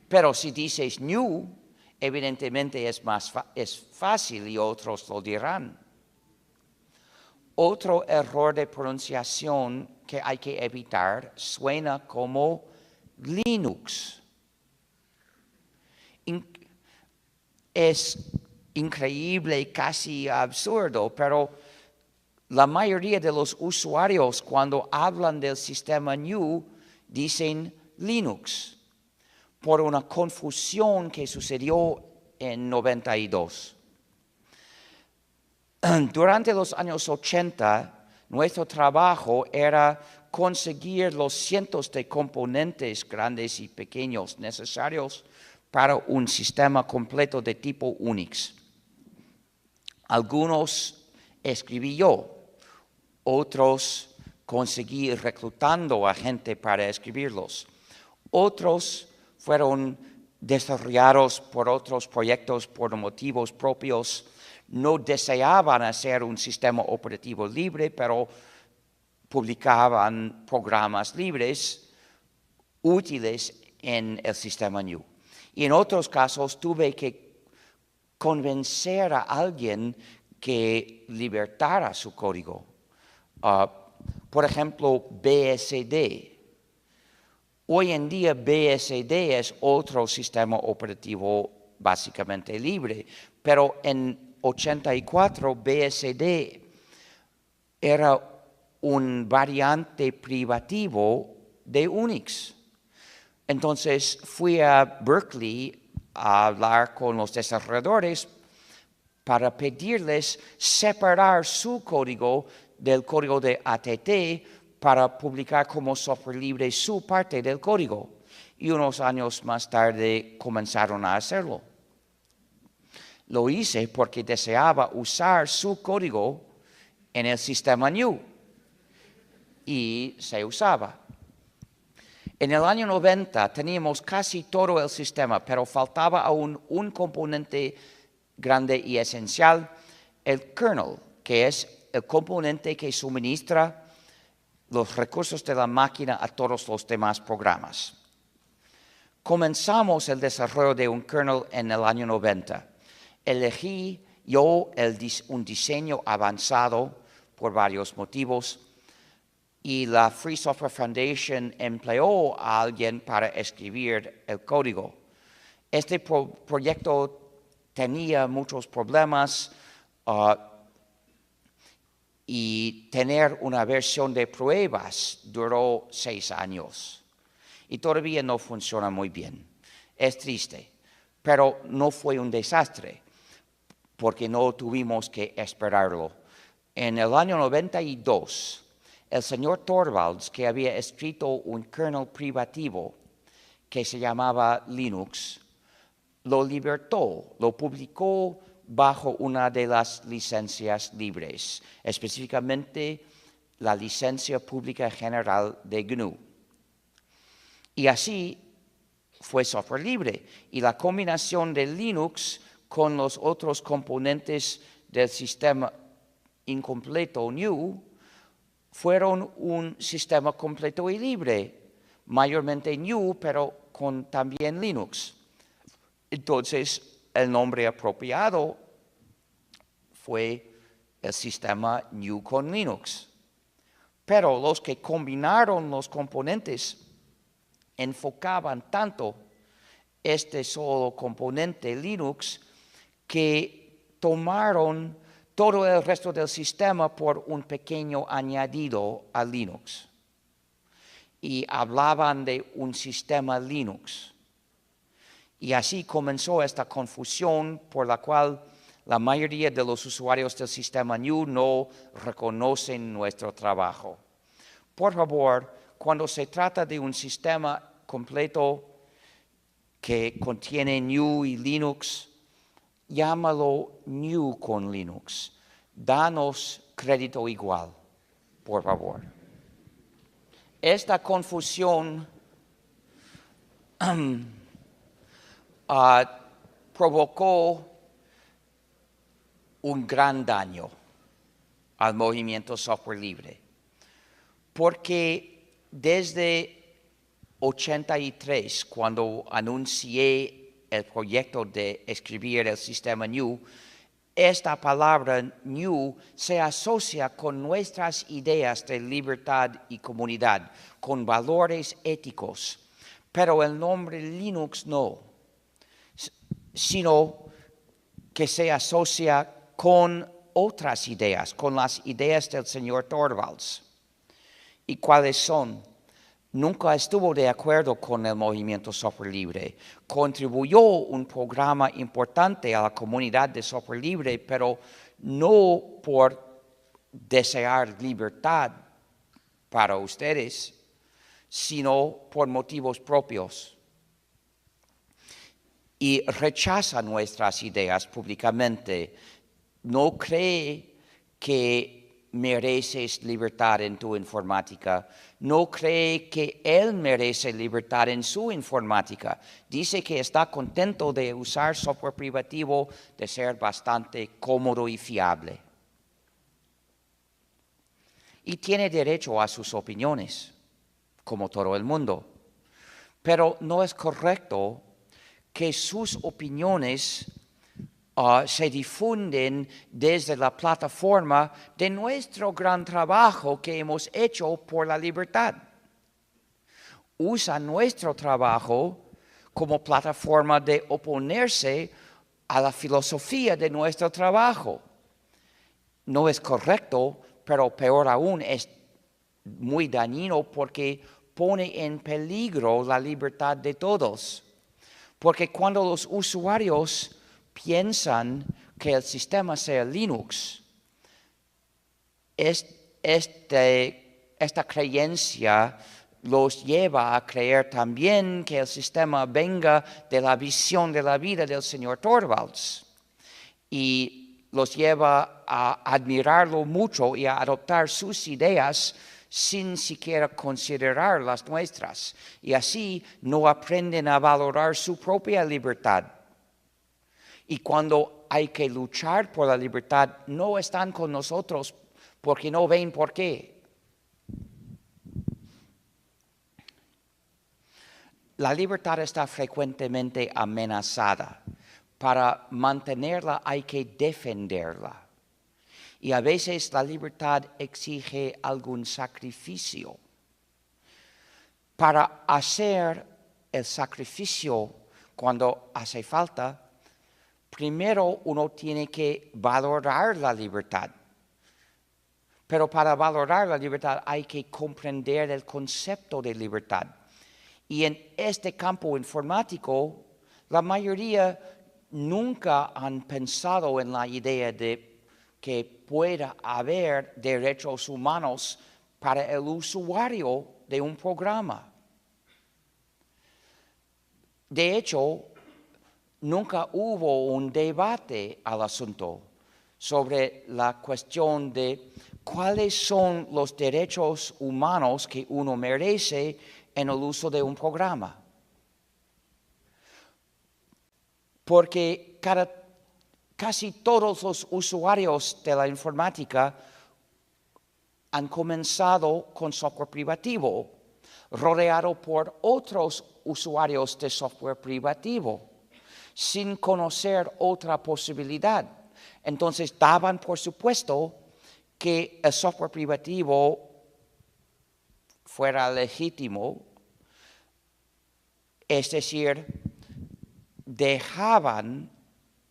S2: Pero si dices new, evidentemente es fácil y otros lo dirán. Otro error de pronunciación que hay que evitar suena como Linux. es increíble, casi absurdo, pero la mayoría de los usuarios cuando hablan del sistema GNU dicen Linux, por una confusión que sucedió en 92. Durante los años 80, nuestro trabajo era conseguir los cientos de componentes grandes y pequeños necesarios para un sistema completo de tipo Unix. Algunos escribí yo, otros conseguí reclutando a gente para escribirlos. Otros fueron desarrollados por otros proyectos por motivos propios. No deseaban hacer un sistema operativo libre, pero publicaban programas libres útiles en el sistema GNU. Y en otros casos tuve que convencer a alguien que libertara su código. Por ejemplo, BSD. Hoy en día BSD es otro sistema operativo básicamente libre, pero en 84 BSD era un variante privativo de Unix. Entonces fui a Berkeley a hablar con los desarrolladores para pedirles separar su código del código de ATT para publicar como software libre su parte del código. Y unos años más tarde comenzaron a hacerlo. Lo hice porque deseaba usar su código en el sistema GNU. Y se usaba. En el año 90 teníamos casi todo el sistema, pero faltaba aún un componente grande y esencial, el kernel, que es el componente que suministra los recursos de la máquina a todos los demás programas. Comenzamos el desarrollo de un kernel en el año 90. Elegí yo un diseño avanzado por varios motivos y la Free Software Foundation empleó a alguien para escribir el código. Este proyecto tenía muchos problemas y tener una versión de pruebas duró 6 años y todavía no funciona muy bien. Es triste, pero no fue un desastre porque no tuvimos que esperarlo. En el año 92, el señor Torvalds, que había escrito un kernel privativo que se llamaba Linux, lo libertó, lo publicó bajo una de las licencias libres, específicamente la licencia pública general de GNU. Y así fue software libre. Y la combinación de Linux con los otros componentes del sistema incompleto GNU fueron un sistema completo y libre, mayormente GNU, pero con también Linux. Entonces, el nombre apropiado fue el sistema GNU con Linux. Pero los que combinaron los componentes enfocaban tanto este solo componente Linux que tomaron todo el resto del sistema por un pequeño añadido a Linux. Y hablaban de un sistema Linux. Y así comenzó esta confusión por la cual la mayoría de los usuarios del sistema GNU no reconocen nuestro trabajo. Por favor, cuando se trata de un sistema completo que contiene GNU y Linux, llámalo GNU con Linux. Danos crédito igual, por favor. Esta confusión provocó un gran daño al movimiento software libre, porque desde 83, cuando anuncié el proyecto de escribir el sistema GNU, esta palabra GNU se asocia con nuestras ideas de libertad y comunidad, con valores éticos, pero el nombre Linux no, sino que se asocia con otras ideas, con las ideas del señor Torvalds. ¿Y cuáles son? Nunca estuvo de acuerdo con el movimiento Software Libre. Contribuyó un programa importante a la comunidad de Software Libre, pero no por desear libertad para ustedes, sino por motivos propios. Y rechaza nuestras ideas públicamente. No cree que mereces libertad en tu informática. No cree que él merece libertad en su informática. Dice que está contento de usar software privativo, de ser bastante cómodo y fiable. Y tiene derecho a sus opiniones, como todo el mundo. Pero no es correcto que sus opiniones se difunden desde la plataforma de nuestro gran trabajo que hemos hecho por la libertad. Usa nuestro trabajo como plataforma de oponerse a la filosofía de nuestro trabajo. No es correcto, pero peor aún es muy dañino porque pone en peligro la libertad de todos. Porque cuando los usuarios piensan que el sistema sea Linux, esta creencia los lleva a creer también que el sistema venga de la visión de la vida del señor Torvalds y los lleva a admirarlo mucho y a adoptar sus ideas sin siquiera considerar las nuestras. Y así no aprenden a valorar su propia libertad. Y cuando hay que luchar por la libertad, no están con nosotros porque no ven por qué. La libertad está frecuentemente amenazada. Para mantenerla hay que defenderla. Y a veces la libertad exige algún sacrificio. Para hacer el sacrificio cuando hace falta, primero uno tiene que valorar la libertad. Pero para valorar la libertad hay que comprender el concepto de libertad. Y en este campo informático, la mayoría nunca han pensado en la idea de que pueda haber derechos humanos para el usuario de un programa. De hecho, nunca hubo un debate al asunto sobre la cuestión de cuáles son los derechos humanos que uno merece en el uso de un programa. Porque casi todos los usuarios de la informática han comenzado con software privativo, rodeado por otros usuarios de software privativo, sin conocer otra posibilidad. Entonces daban por supuesto que el software privativo fuera legítimo, es decir, dejaban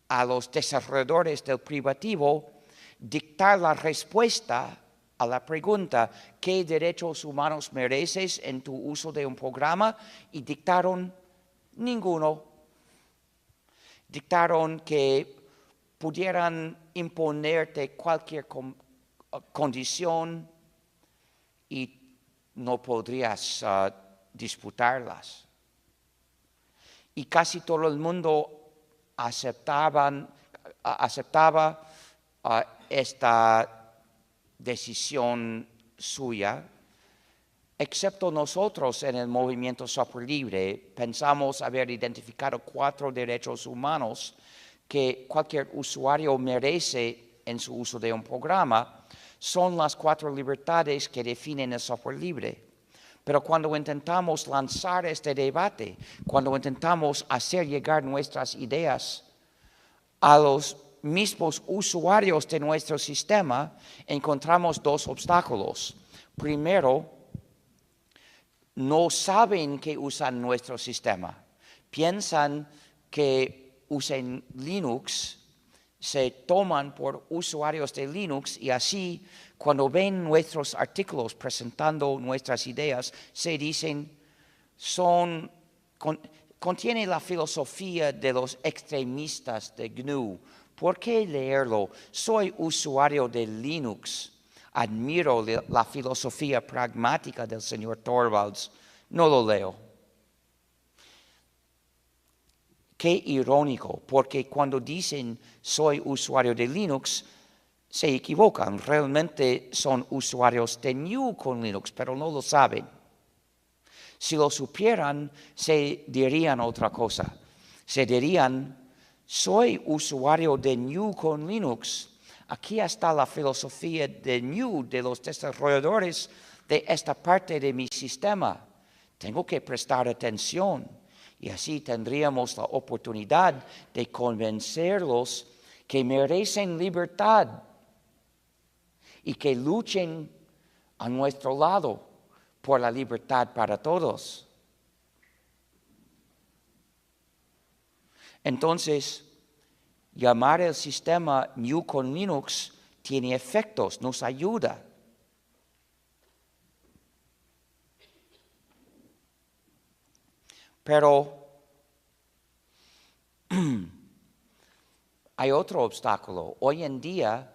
S2: a los desarrolladores del privativo dictar la respuesta a la pregunta ¿qué derechos humanos mereces en tu uso de un programa? Y dictaron ninguno. Dictaron que pudieran imponerte cualquier condición y no podrías disputarlas. Y casi todo el mundo aceptaba esta decisión suya, excepto nosotros en el movimiento Software Libre. Pensamos haber identificado 4 derechos humanos que cualquier usuario merece en su uso de un programa. Son las 4 libertades que definen el software libre. Pero cuando intentamos lanzar este debate, cuando intentamos hacer llegar nuestras ideas a los mismos usuarios de nuestro sistema, encontramos 2 obstáculos. Primero, no saben que usan nuestro sistema. Piensan que usen Linux se toman por usuarios de Linux y así cuando ven nuestros artículos presentando nuestras ideas, se dicen, contiene la filosofía de los extremistas de GNU. ¿Por qué leerlo? Soy usuario de Linux. Admiro la filosofía pragmática del señor Torvalds. No lo leo. Qué irónico, porque cuando dicen soy usuario de Linux, se equivocan. Realmente son usuarios de GNU con Linux, pero no lo saben. Si lo supieran, se dirían otra cosa. Se dirían, soy usuario de GNU con Linux. Aquí está la filosofía de GNU, de los desarrolladores de esta parte de mi sistema. Tengo que prestar atención y así tendríamos la oportunidad de convencerlos que merecen libertad y que luchen a nuestro lado por la libertad para todos. Entonces, llamar el sistema GNU con Linux tiene efectos, nos ayuda. Pero hay otro obstáculo. Hoy en día,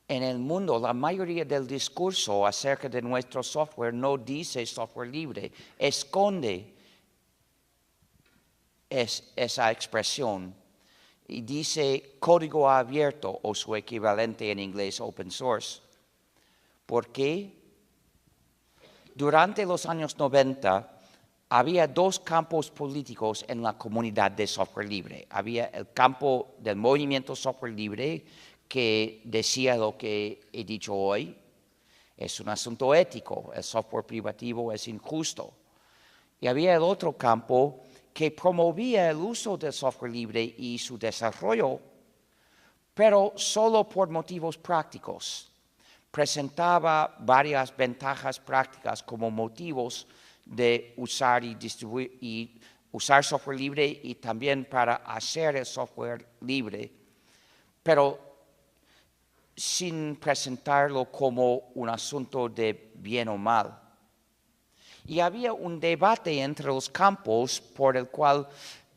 S2: en el mundo, la mayoría del discurso acerca de nuestro software no dice software libre, esconde esa expresión y dice código abierto o su equivalente en inglés open source. ¿Por qué? Durante los años 90 había dos campos políticos en la comunidad de software libre. Había el campo del movimiento software libre que decía lo que he dicho hoy, es un asunto ético, el software privativo es injusto. Y había el otro campo que promovía el uso del software libre y su desarrollo, pero solo por motivos prácticos. Presentaba varias ventajas prácticas como motivos de usar y distribuir y usar software libre y también para hacer el software libre, pero sin presentarlo como un asunto de bien o mal. Y había un debate entre los campos por el cual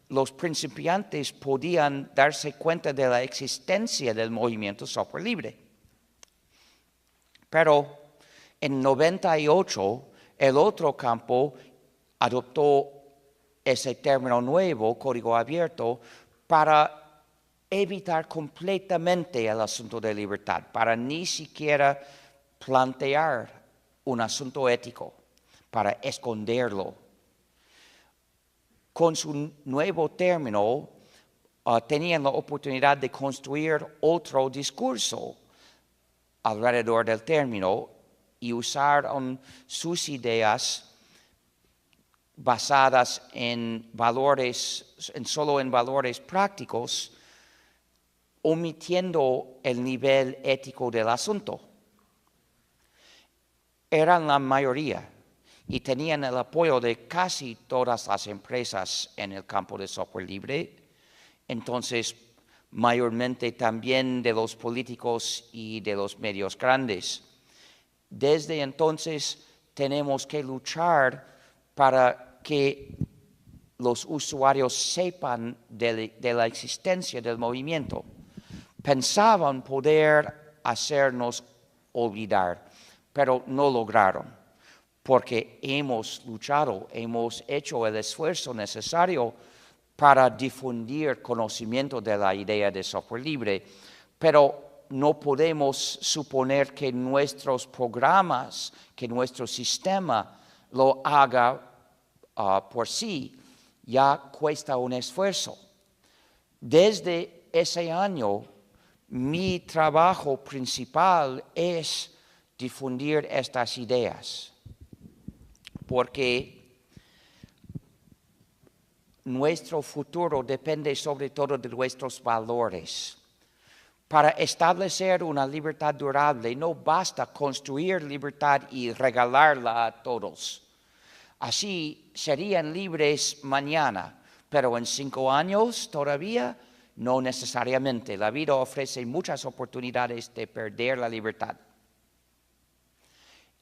S2: los principiantes podían darse cuenta de la existencia del movimiento software libre. Pero en 98, el otro campo adoptó ese término nuevo, código abierto, para evitar completamente el asunto de libertad, para ni siquiera plantear un asunto ético, para esconderlo. Con su nuevo término, tenían la oportunidad de construir otro discurso alrededor del término y usaron sus ideas basadas en solo en valores prácticos, omitiendo el nivel ético del asunto. Eran la mayoría y tenían el apoyo de casi todas las empresas en el campo de software libre, entonces mayormente también de los políticos y de los medios grandes. Desde entonces tenemos que luchar para que los usuarios sepan de la existencia del movimiento. Pensaban poder hacernos olvidar, pero no lograron, porque hemos luchado, hemos hecho el esfuerzo necesario para difundir conocimiento de la idea de software libre, pero no podemos suponer que nuestros programas, que nuestro sistema lo haga por sí, ya cuesta un esfuerzo. Desde ese año, mi trabajo principal es difundir estas ideas, porque nuestro futuro depende sobre todo de nuestros valores. Para establecer una libertad durable no basta construir libertad y regalarla a todos. Así serían libres mañana, pero en 5 años todavía No necesariamente. La vida ofrece muchas oportunidades de perder la libertad.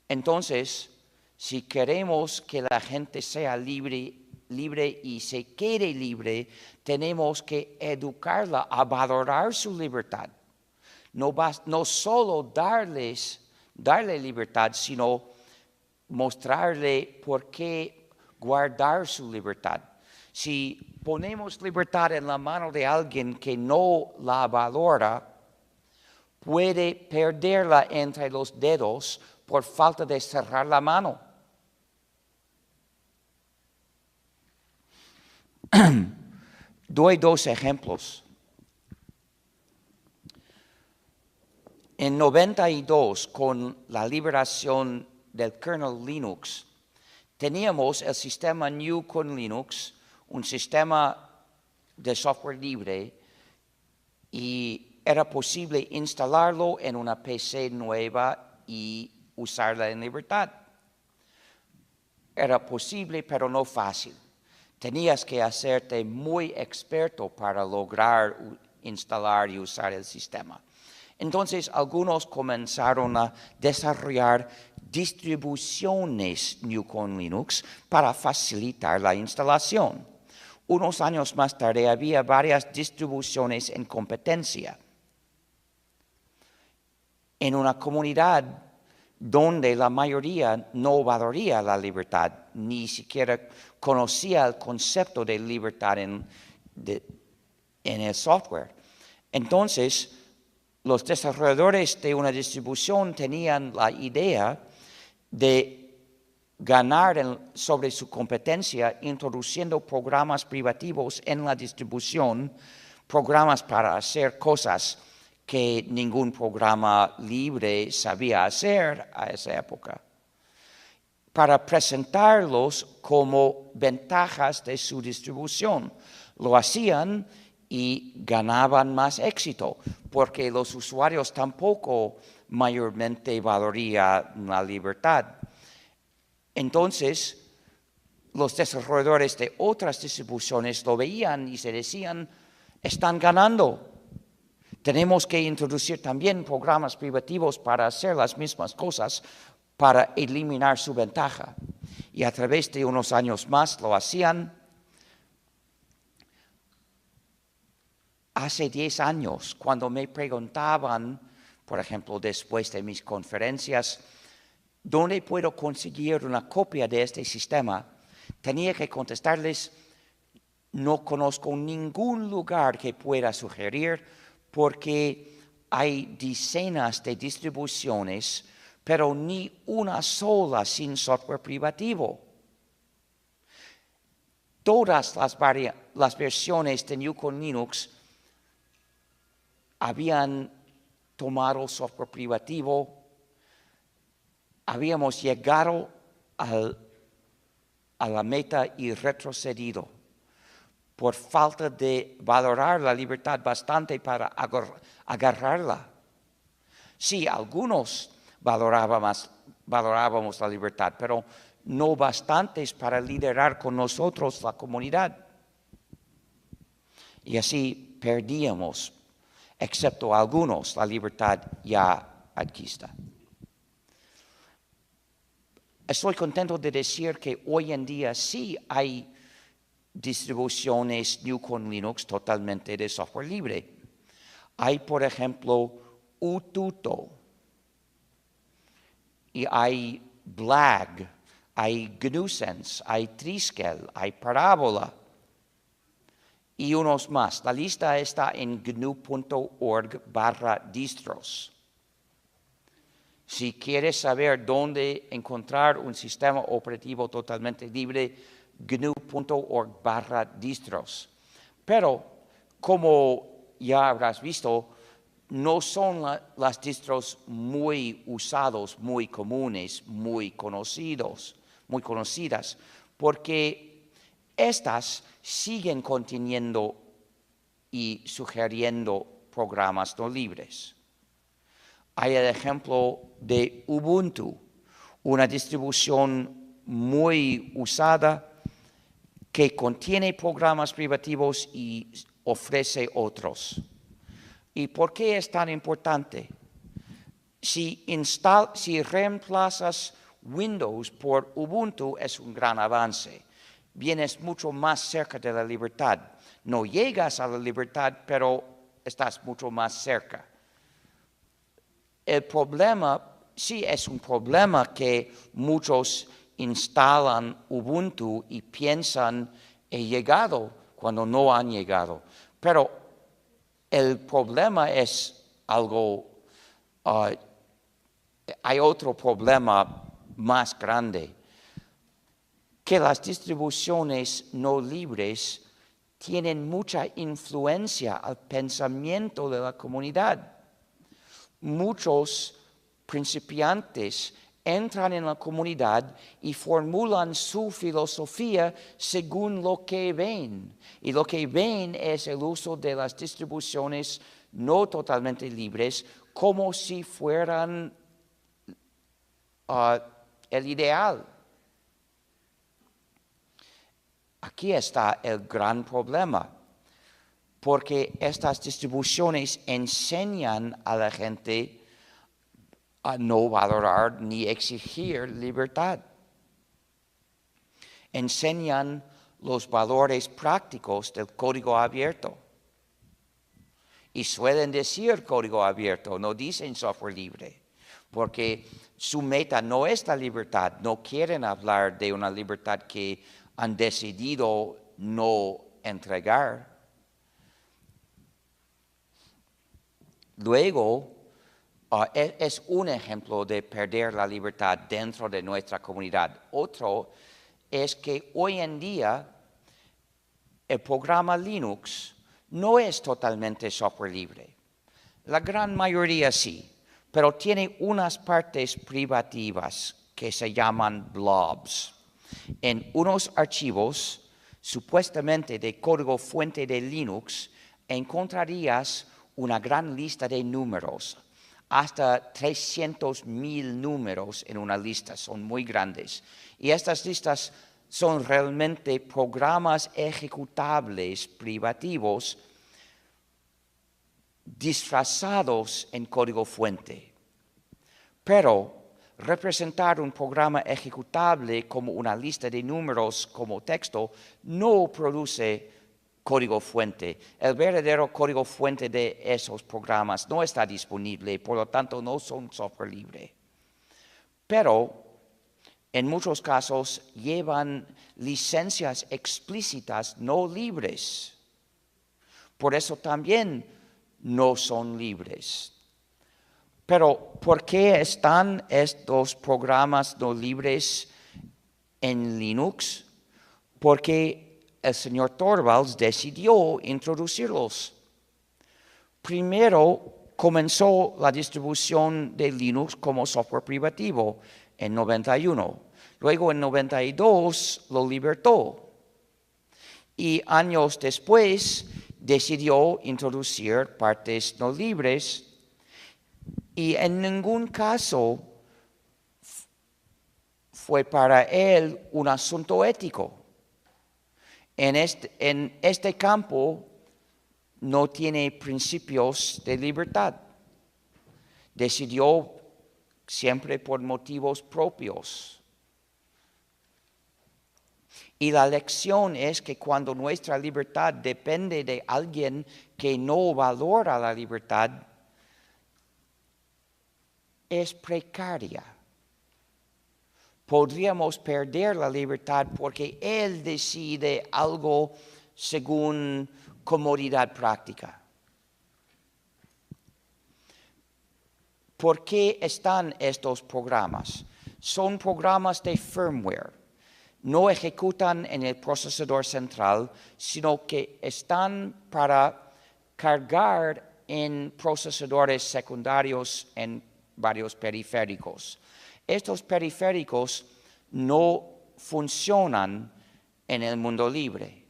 S2: Entonces, si queremos que la gente sea libre y se quede libre, tenemos que educarla a valorar su libertad. No solo darle libertad, sino mostrarle por qué guardar su libertad. Si ponemos libertad en la mano de alguien que no la valora, puede perderla entre los dedos por falta de cerrar la mano. Doy 2 ejemplos. En 92, con la liberación del kernel Linux, teníamos el sistema GNU con Linux, un sistema de software libre, y era posible instalarlo en una PC nueva y usarla en libertad. Era posible, pero no fácil. Tenías que hacerte muy experto para lograr instalar y usar el sistema. Entonces, algunos comenzaron a desarrollar distribuciones GNU con Linux para facilitar la instalación. Unos años más tarde había varias distribuciones en competencia. En una comunidad donde la mayoría no valoraría la libertad, ni siquiera conocía el concepto de libertad en el software. Entonces, los desarrolladores de una distribución tenían la idea de ganar sobre su competencia introduciendo programas privativos en la distribución, programas para hacer cosas que ningún programa libre sabía hacer a esa época, para presentarlos como ventajas de su distribución. Lo hacían y ganaban más éxito, porque los usuarios tampoco mayormente valorarían la libertad. Entonces, los desarrolladores de otras distribuciones lo veían y se decían, están ganando. Tenemos que introducir también programas privativos para hacer las mismas cosas, para eliminar su ventaja. Y a través de unos años más lo hacían. Hace 10 años, cuando me preguntaban, por ejemplo, después de mis conferencias, ¿dónde puedo conseguir una copia de este sistema? Tenía que contestarles, no conozco ningún lugar que pueda sugerir, porque hay decenas de distribuciones, pero ni una sola sin software privativo. Todas las versiones de GNU con Linux habían tomado software privativo, habíamos llegado a la meta y retrocedido por falta de valorar la libertad bastante para agarrarla. Sí, algunos valorábamos la libertad, pero no bastantes para liderar con nosotros la comunidad. Y así perdíamos, excepto algunos, la libertad ya adquista. Estoy contento de decir que hoy en día sí hay distribuciones GNU con Linux totalmente de software libre. Hay, por ejemplo, Ututo, y hay Blag, hay GNUsense, hay Triskel, hay Parabola, y unos más. La lista está en gnu.org/distros. Si quieres saber dónde encontrar un sistema operativo totalmente libre, gnu.org/distros. Pero, como ya habrás visto, no son las distros muy usados, muy comunes, muy conocidas, porque estas siguen conteniendo y sugiriendo programas no libres. Hay el ejemplo de Ubuntu, una distribución muy usada que contiene programas privativos y ofrece otros. ¿Y por qué es tan importante? Si reemplazas Windows por Ubuntu es un gran avance. Vienes mucho más cerca de la libertad. No llegas a la libertad, pero estás mucho más cerca. El problema, sí es un problema que muchos instalan Ubuntu y piensan he llegado cuando no han llegado. Pero el problema es algo, hay otro problema más grande, que las distribuciones no libres tienen mucha influencia al pensamiento de la comunidad. Muchos principiantes entran en la comunidad y formulan su filosofía según lo que ven. Y lo que ven es el uso de las distribuciones no totalmente libres como si fueran el ideal. Aquí está el gran problema, porque estas distribuciones enseñan a la gente a no valorar ni exigir libertad. Enseñan los valores prácticos del código abierto. Y suelen decir código abierto, no dicen software libre, porque su meta no es la libertad, no quieren hablar de una libertad que han decidido no entregar. Luego, es un ejemplo de perder la libertad dentro de nuestra comunidad. Otro es que hoy en día el programa Linux no es totalmente software libre. La gran mayoría sí, pero tiene unas partes privativas que se llaman blobs. En unos archivos, supuestamente de código fuente de Linux, encontrarías una gran lista de números, hasta 300,000 números en una lista, son muy grandes. Y estas listas son realmente programas ejecutables privativos disfrazados en código fuente. Pero representar un programa ejecutable como una lista de números como texto no produce código fuente. El verdadero código fuente de esos programas no está disponible, por lo tanto no son software libre. Pero en muchos casos llevan licencias explícitas no libres. Por eso también no son libres. Pero ¿por qué están estos programas no libres en Linux? Porque el señor Torvalds decidió introducirlos. Primero comenzó la distribución de Linux como software privativo en 91. Luego en 92 lo libertó. Y años después decidió introducir partes no libres. Y en ningún caso fue para él un asunto ético. En este campo no tiene principios de libertad. Decidió siempre por motivos propios. Y la lección es que cuando nuestra libertad depende de alguien que no valora la libertad, es precaria. Podríamos perder la libertad porque él decide algo según comodidad práctica. ¿Por qué están estos programas? Son programas de firmware. No ejecutan en el procesador central, sino que están para cargar en procesadores secundarios en varios periféricos. Estos periféricos no funcionan en el mundo libre.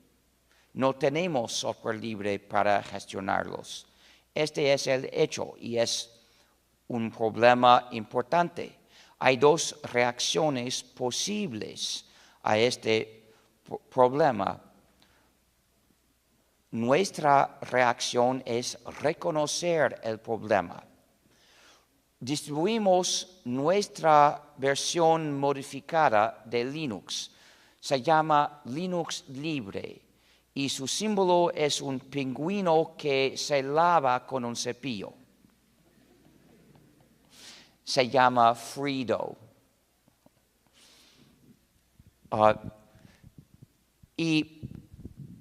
S2: No tenemos software libre para gestionarlos. Este es el hecho y es un problema importante. Hay dos reacciones posibles a este problema. Nuestra reacción es reconocer el problema. Distribuimos nuestra versión modificada de Linux. Se llama Linux Libre y su símbolo es un pingüino que se lava con un cepillo. Se llama Fredo. Y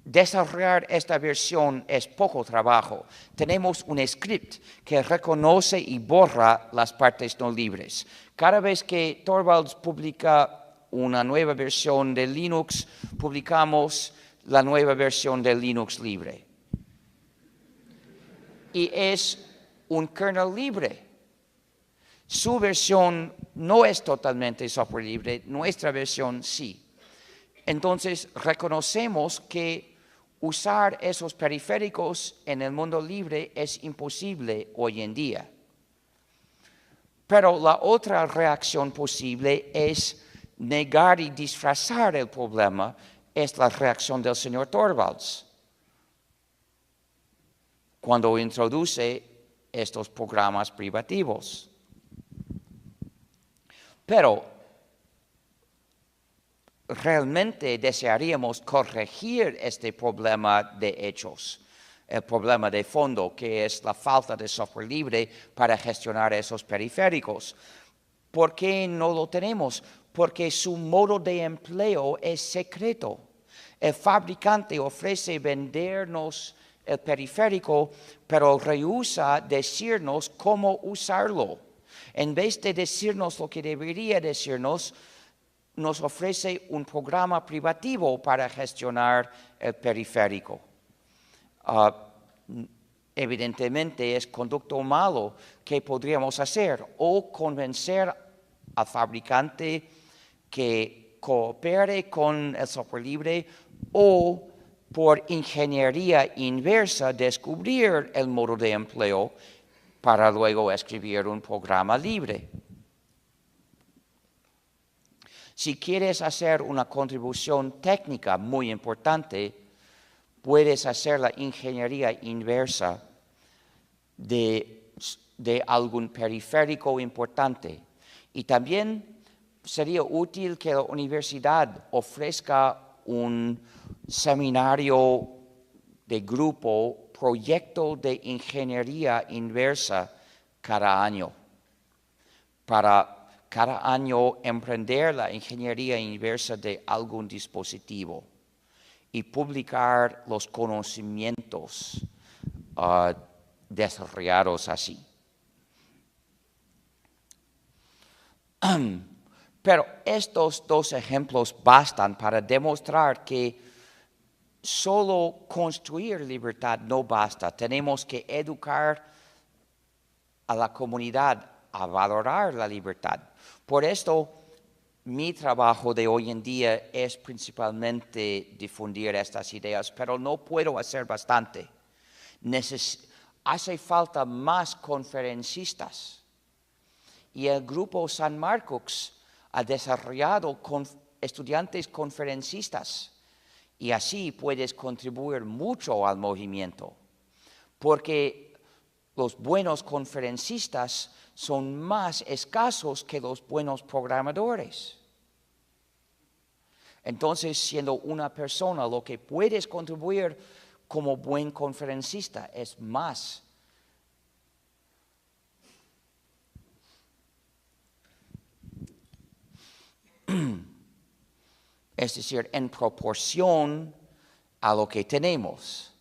S2: desarrollar esta versión es poco trabajo. Tenemos un script que reconoce y borra las partes no libres. Cada vez que Torvalds publica una nueva versión de Linux, publicamos la nueva versión de Linux libre. Y es un kernel libre. Su versión no es totalmente software libre, nuestra versión sí. Entonces, reconocemos que usar esos periféricos en el mundo libre es imposible hoy en día. Pero la otra reacción posible es negar y disfrazar el problema, es la reacción del señor Torvalds cuando introduce estos programas privativos. Pero realmente desearíamos corregir este problema de hechos, el problema de fondo, que es la falta de software libre para gestionar esos periféricos. ¿Por qué no lo tenemos? Porque su modo de empleo es secreto. El fabricante ofrece vendernos el periférico, pero rehúsa decirnos cómo usarlo. En vez de decirnos lo que debería decirnos, nos ofrece un programa privativo para gestionar el periférico. Evidentemente es conducto malo que podríamos hacer o convencer al fabricante que coopere con el software libre o por ingeniería inversa descubrir el modo de empleo para luego escribir un programa libre. Si quieres hacer una contribución técnica muy importante, puedes hacer la ingeniería inversa de algún periférico importante. Y también sería útil que la universidad ofrezca un seminario de grupo, proyecto de ingeniería inversa cada año, para cada año emprender la ingeniería inversa de algún dispositivo y publicar los conocimientos desarrollados así. Pero estos dos ejemplos bastan para demostrar que solo construir libertad no basta. Tenemos que educar a la comunidad a valorar la libertad. Por esto, mi trabajo de hoy en día es principalmente difundir estas ideas, pero no puedo hacer bastante. Hace falta más conferencistas. Y el grupo San Marcos ha desarrollado estudiantes conferencistas. Y así puedes contribuir mucho al movimiento. Porque los buenos conferencistas son más escasos que los buenos programadores. Entonces, siendo una persona, lo que puedes contribuir como buen conferencista es más. Es decir, en proporción a lo que tenemos.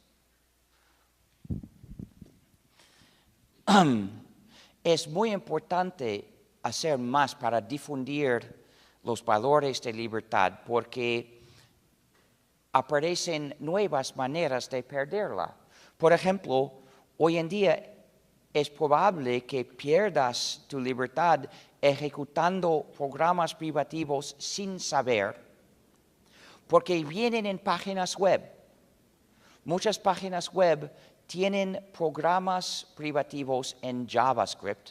S2: Es muy importante hacer más para difundir los valores de libertad porque aparecen nuevas maneras de perderla. Por ejemplo, hoy en día es probable que pierdas tu libertad ejecutando programas privativos sin saber, porque vienen en páginas web. Muchas páginas web tienen programas privativos en JavaScript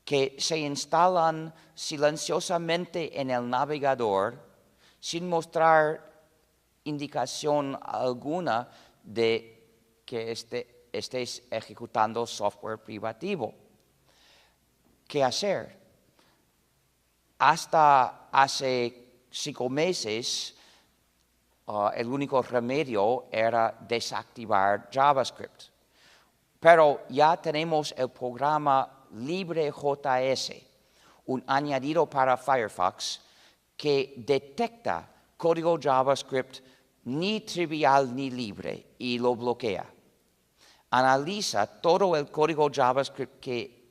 S2: que se instalan silenciosamente en el navegador sin mostrar indicación alguna de que estés ejecutando software privativo. ¿Qué hacer? Hasta hace 5 meses, el único remedio era desactivar JavaScript. Pero ya tenemos el programa LibreJS, un añadido para Firefox que detecta código JavaScript ni trivial ni libre y lo bloquea. Analiza todo el código JavaScript que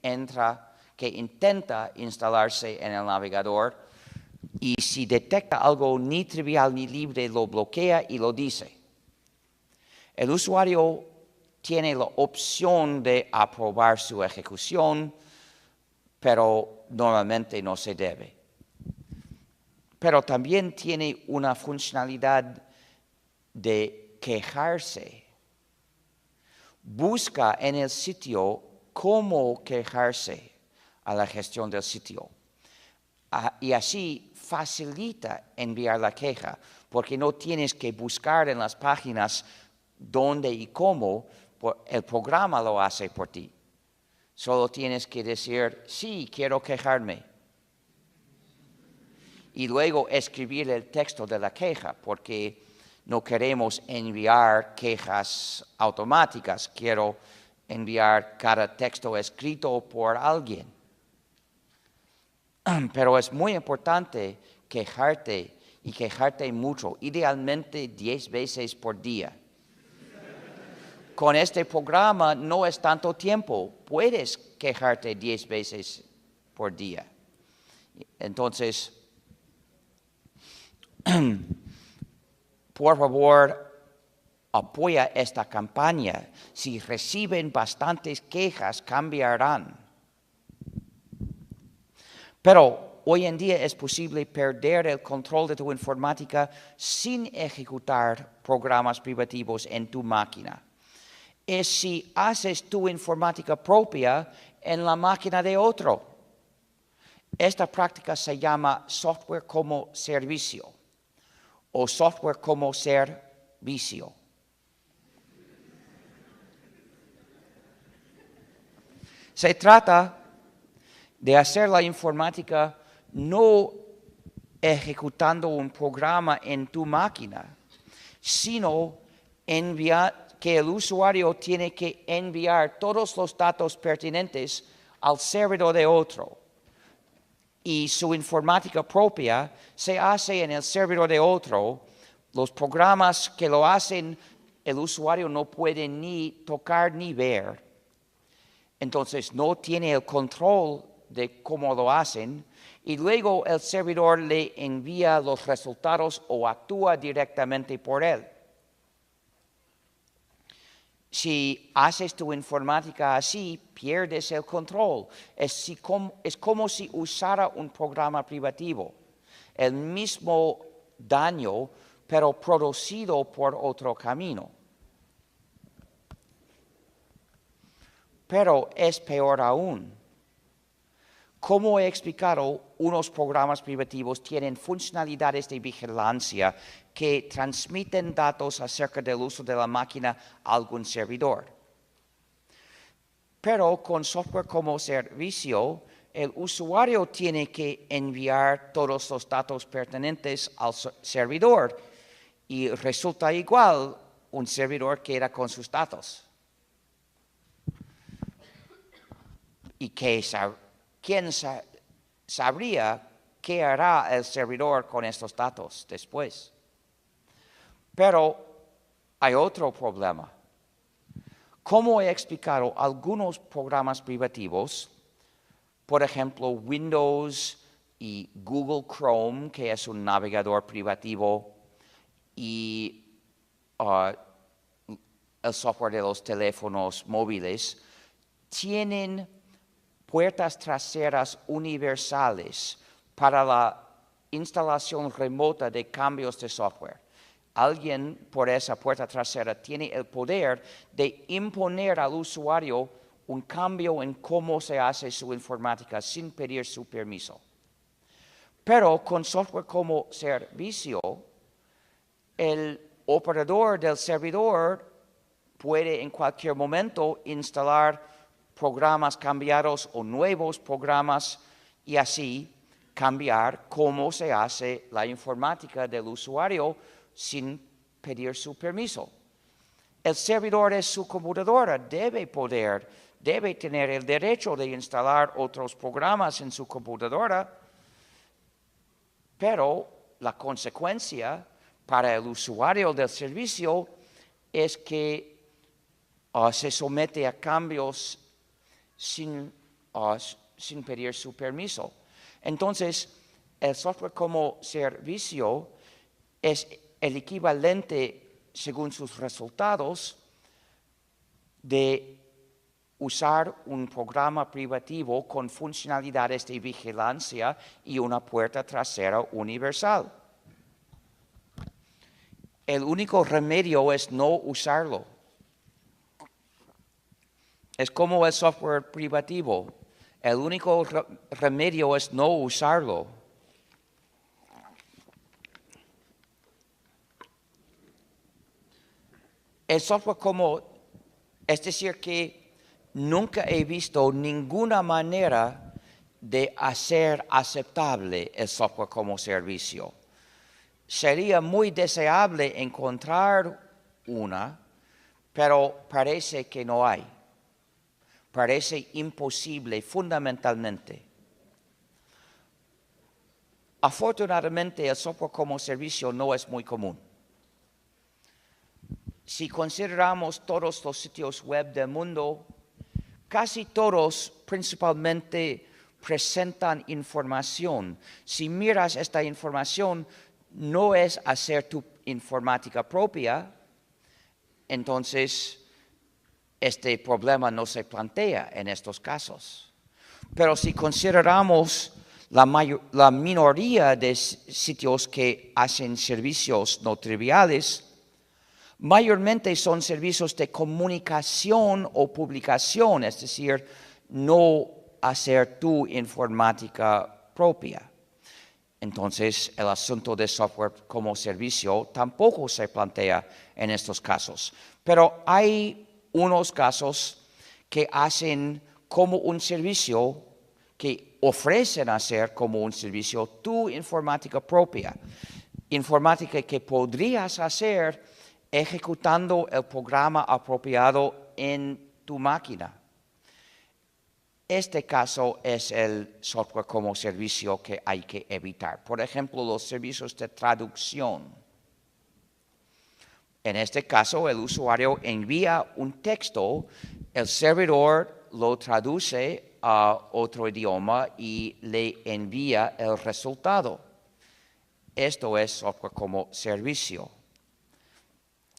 S2: intenta instalarse en el navegador y si detecta algo ni trivial ni libre lo bloquea y lo dice. El usuario tiene la opción de aprobar su ejecución, pero normalmente no se debe. Pero también tiene una funcionalidad de quejarse. Busca en el sitio cómo quejarse a la gestión del sitio. Y así facilita enviar la queja, porque no tienes que buscar en las páginas dónde y cómo, el programa lo hace por ti. Solo tienes que decir, sí, quiero quejarme. Y luego escribir el texto de la queja, porque no queremos enviar quejas automáticas. Quiero enviar cada texto escrito por alguien. Pero es muy importante quejarte y quejarte mucho, idealmente 10 veces por día. Con este programa no es tanto tiempo, puedes quejarte 10 veces por día. Entonces, por favor, apoya esta campaña. Si reciben bastantes quejas, cambiarán. Pero hoy en día es posible perder el control de tu informática sin ejecutar programas privativos en tu máquina. Es si haces tu informática propia en la máquina de otro. Esta práctica se llama software como servicio o software como servicio. Se trata de hacer la informática no ejecutando un programa en tu máquina, sino que el usuario tiene que enviar todos los datos pertinentes al servidor de otro. Y su informática propia se hace en el servidor de otro. Los programas que lo hacen, el usuario no puede ni tocar ni ver. Entonces no tiene el control de cómo lo hacen. Y luego el servidor le envía los resultados o actúa directamente por él. Si haces tu informática así, pierdes el control. Es como si usara un programa privativo. El mismo daño, pero producido por otro camino. Pero es peor aún. Como he explicado, unos programas privativos tienen funcionalidades de vigilancia que transmiten datos acerca del uso de la máquina a algún servidor. Pero con software como servicio, el usuario tiene que enviar todos los datos pertinentes al servidor y resulta igual, un servidor queda con sus datos. ¿Y quién sabría qué hará el servidor con estos datos después? Pero hay otro problema. Como he explicado, algunos programas privativos, por ejemplo, Windows y Google Chrome, que es un navegador privativo, y el software de los teléfonos móviles, tienen puertas traseras universales para la instalación remota de cambios de software. Alguien por esa puerta trasera tiene el poder de imponer al usuario un cambio en cómo se hace su informática sin pedir su permiso. Pero con software como servicio, el operador del servidor puede en cualquier momento instalar programas cambiados o nuevos programas y así cambiar cómo se hace la informática del usuario sin pedir su permiso. El servidor de su computadora debe tener el derecho de instalar otros programas en su computadora, pero la consecuencia para el usuario del servicio es que se somete a cambios sin pedir su permiso. Entonces, el software como servicio es el equivalente, según sus resultados, de usar un programa privativo con funcionalidades de vigilancia y una puerta trasera universal. El único remedio es no usarlo. Es como el software privativo. El único remedio es no usarlo. El software es decir que nunca he visto ninguna manera de hacer aceptable el software como servicio. Sería muy deseable encontrar una, pero parece que no hay. Parece imposible fundamentalmente. Afortunadamente, el software como servicio no es muy común. Si consideramos todos los sitios web del mundo, casi todos principalmente presentan información. Si miras esta información, no es hacer tu informática propia, entonces este problema no se plantea en estos casos. Pero si consideramos la minoría de sitios que hacen servicios no triviales, mayormente son servicios de comunicación o publicación, es decir, no hacer tu informática propia. Entonces, el asunto de software como servicio tampoco se plantea en estos casos. Pero hay unos casos que hacen como un servicio, que ofrecen hacer como un servicio tu informática propia. Informática que podrías hacer ejecutando el programa apropiado en tu máquina. Este caso es el software como servicio que hay que evitar. Por ejemplo, los servicios de traducción. En este caso, el usuario envía un texto, el servidor lo traduce a otro idioma y le envía el resultado. Esto es software como servicio.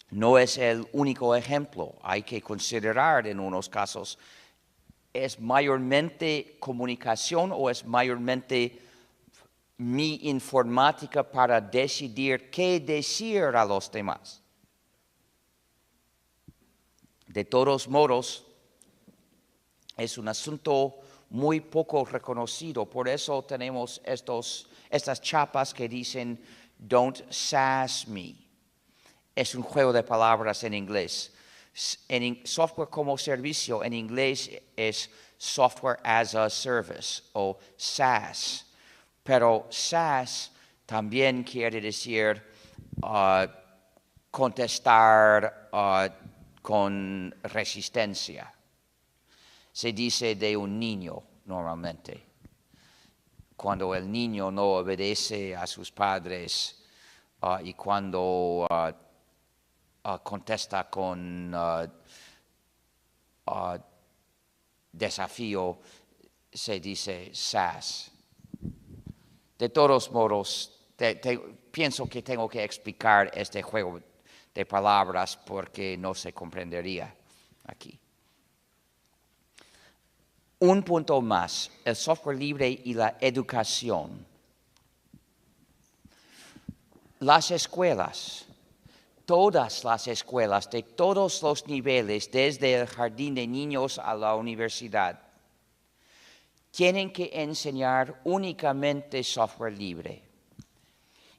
S2: No es el único ejemplo. Hay que considerar en unos casos, ¿es mayormente comunicación o es mayormente mi informática para decidir qué decir a los demás? De todos modos, es un asunto muy poco reconocido. Por eso tenemos estas chapas que dicen, "Don't sass me". Es un juego de palabras en inglés. En software como servicio, en inglés es Software as a Service o SaaS. Pero SaaS también quiere decir contestar con resistencia. Se dice de un niño normalmente. Cuando el niño no obedece a sus padres y cuando contesta con desafío, se dice SaaS. De todos modos, pienso que tengo que explicar este juego de palabras porque no se comprendería aquí. Un punto más, el software libre y la educación. Las escuelas, todas las escuelas de todos los niveles, desde el jardín de niños a la universidad, tienen que enseñar únicamente software libre.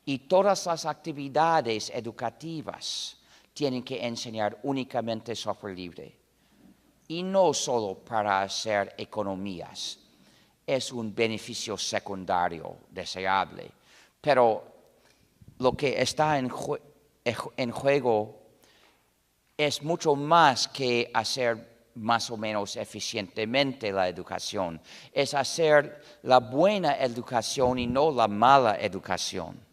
S2: Y todas las actividades educativas tienen que enseñar únicamente software libre. Y no solo para hacer economías. Es un beneficio secundario deseable. Pero lo que está en juego es mucho más que hacer más o menos eficientemente la educación. Es hacer la buena educación y no la mala educación.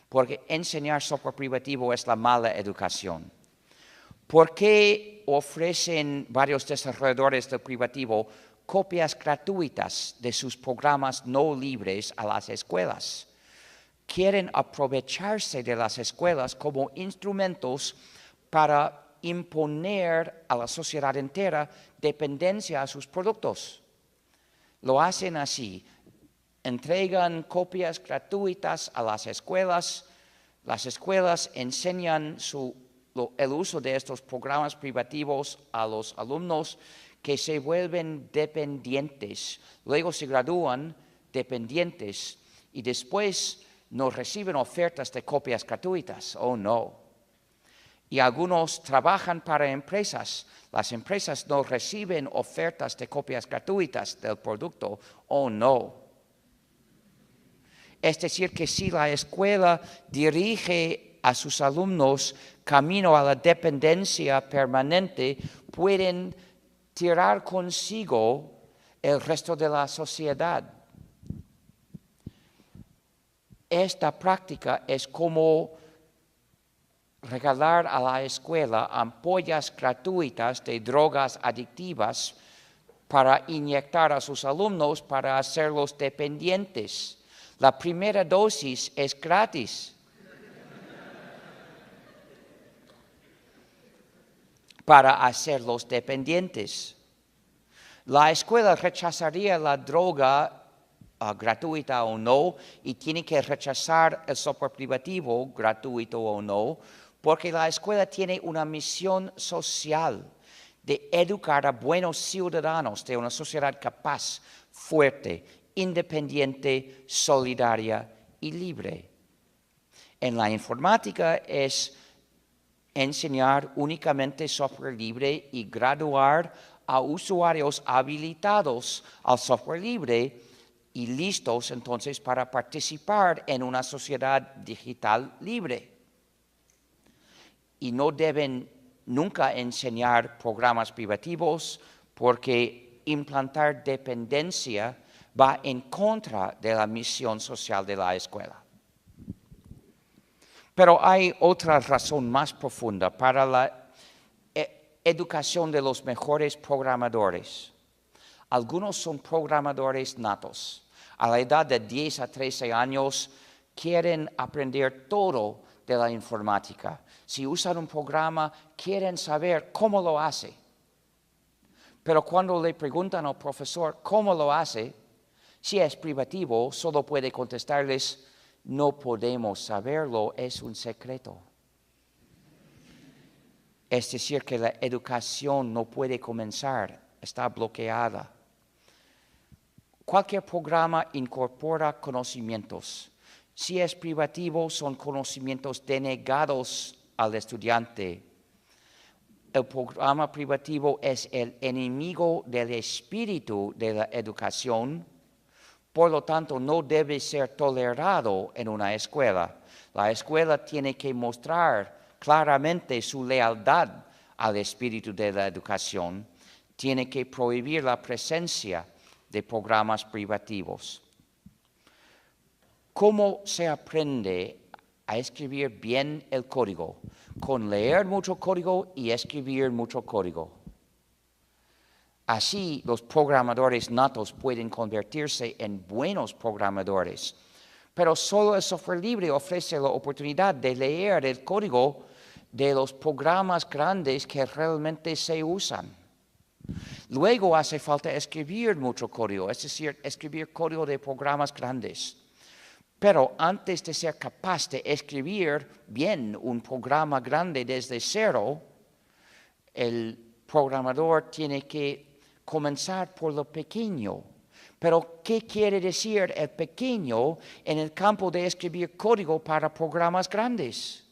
S2: Porque enseñar software privativo es la mala educación. ¿Por qué ofrecen varios desarrolladores del privativo copias gratuitas de sus programas no libres a las escuelas? Quieren aprovecharse de las escuelas como instrumentos para imponer a la sociedad entera dependencia a sus productos. Lo hacen así. Entregan copias gratuitas a las escuelas enseñan el uso de estos programas privativos a los alumnos que se vuelven dependientes. Luego se gradúan dependientes y después no reciben ofertas de copias gratuitas. Oh, no. Y algunos trabajan para empresas. Las empresas no reciben ofertas de copias gratuitas del producto. Oh, no. Es decir, que si la escuela dirige a sus alumnos camino a la dependencia permanente, pueden tirar consigo el resto de la sociedad. Esta práctica es como regalar a la escuela ampollas gratuitas de drogas adictivas para inyectar a sus alumnos para hacerlos dependientes. La primera dosis es gratis. Para hacerlos dependientes. La escuela rechazaría la droga gratuita o no, y tiene que rechazar el software privativo, gratuito o no, porque la escuela tiene una misión social de educar a buenos ciudadanos de una sociedad capaz, fuerte, independiente, solidaria y libre. En la informática es enseñar únicamente software libre y graduar a usuarios habilitados al software libre y listos entonces para participar en una sociedad digital libre. Y no deben nunca enseñar programas privativos porque implantar dependencia va en contra de la misión social de la escuela. Pero hay otra razón más profunda para la educación de los mejores programadores. Algunos son programadores natos. A la edad de 10 a 13 años quieren aprender todo de la informática. Si usan un programa, quieren saber cómo lo hace. Pero cuando le preguntan al profesor cómo lo hace, si es privativo, solo puede contestarles: no podemos saberlo, es un secreto. Es decir, que la educación no puede comenzar, está bloqueada. Cualquier programa incorpora conocimientos. Si es privativo, son conocimientos denegados al estudiante. El programa privativo es el enemigo del espíritu de la educación. Por lo tanto, no debe ser tolerado en una escuela. La escuela tiene que mostrar claramente su lealtad al espíritu de la educación. Tiene que prohibir la presencia de programas privativos. ¿Cómo se aprende a escribir bien el código? Con leer mucho código y escribir mucho código. Así, los programadores natos pueden convertirse en buenos programadores. Pero solo el software libre ofrece la oportunidad de leer el código de los programas grandes que realmente se usan. Luego hace falta escribir mucho código, es decir, escribir código de programas grandes. Pero antes de ser capaz de escribir bien un programa grande desde cero, el programador tiene que comenzar por lo pequeño. Pero, ¿qué quiere decir el pequeño en el campo de escribir código para programas grandes?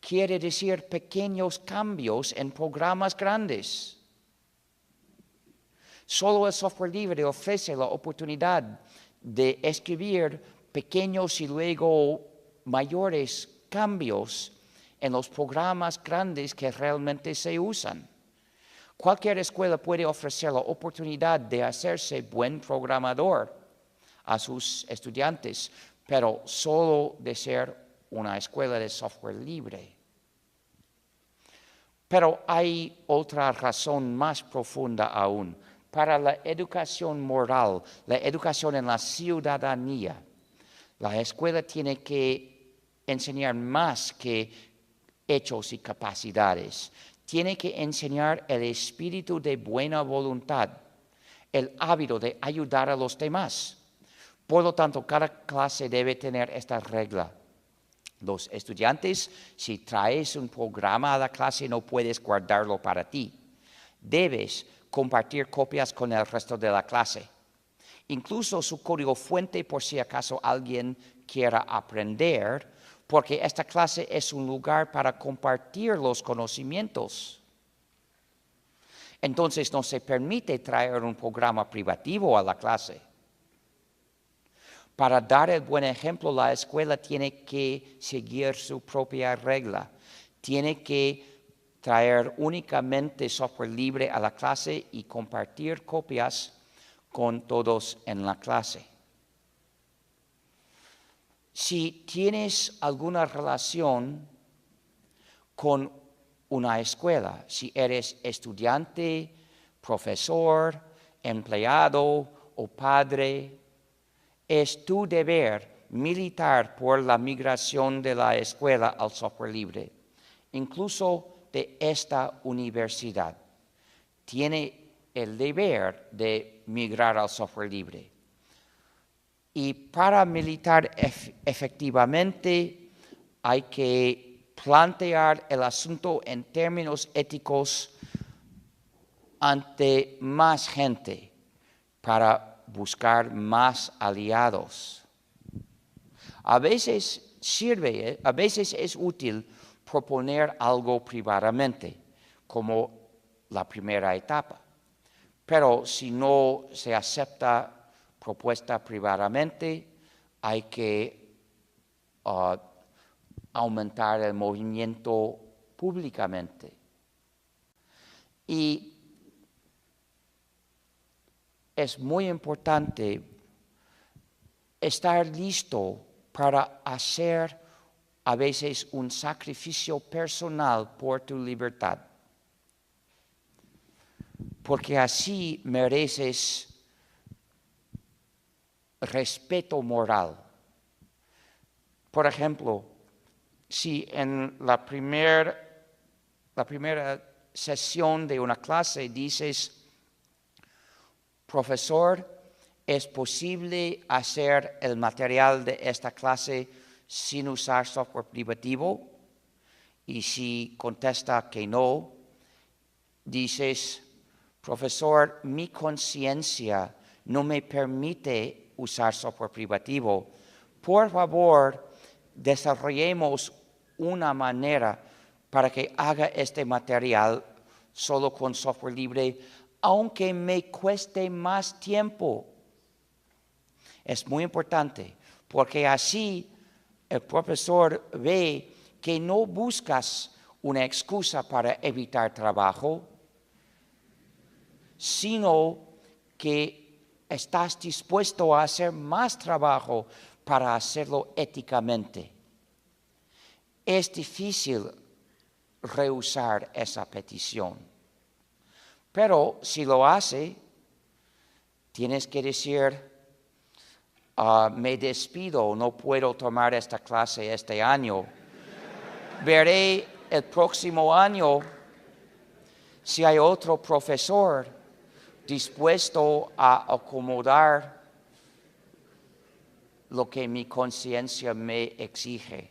S2: quiere decir pequeños cambios en programas grandes. Solo el software libre ofrece la oportunidad de escribir pequeños y luego mayores cambios en los programas grandes que realmente se usan. Cualquier escuela puede ofrecer la oportunidad de hacerse buen programador a sus estudiantes, pero solo de ser una escuela de software libre. Pero hay otra razón más profunda aún. Para la educación moral, la educación en la ciudadanía, la escuela tiene que enseñar más que hechos y capacidades. Tiene que enseñar el espíritu de buena voluntad, el hábito de ayudar a los demás. Por lo tanto, cada clase debe tener esta regla. Los estudiantes, si traes un programa a la clase, no puedes guardarlo para ti. Debes compartir copias con el resto de la clase. Incluso su código fuente por si acaso alguien quiera aprender, porque esta clase es un lugar para compartir los conocimientos. Entonces no se permite traer un programa privativo a la clase. Para dar el buen ejemplo, la escuela tiene que seguir su propia regla. Tiene que traer únicamente software libre a la clase y compartir copias con todos en la clase. Si tienes alguna relación con una escuela, si eres estudiante, profesor, empleado o padre, es tu deber militar por la migración de la escuela al software libre, incluso de esta universidad. Tiene el deber de migrar al software libre. Y para militar efectivamente hay que plantear el asunto en términos éticos ante más gente para buscar más aliados. A veces es útil proponer algo privadamente, como la primera etapa. Pero si no se acepta propuesta privadamente, hay que aumentar el movimiento públicamente. Y es muy importante estar listo para hacer a veces un sacrificio personal por tu libertad. Porque así mereces respeto moral. Por ejemplo, si en la primera sesión de una clase dices, profesor, ¿es posible hacer el material de esta clase sin usar software privativo? Y si contesta que no, dices, profesor, mi conciencia no me permite usar software privativo. Por favor, desarrollemos una manera para que haga este material solo con software libre, aunque me cueste más tiempo. Es muy importante, porque así el profesor ve que no buscas una excusa para evitar trabajo, sino que estás dispuesto a hacer más trabajo para hacerlo éticamente. Es difícil rehusar esa petición, pero si lo hace, tienes que decir, me despido, no puedo tomar esta clase este año. Veré el próximo año si hay otro profesor dispuesto a acomodar lo que mi conciencia me exige.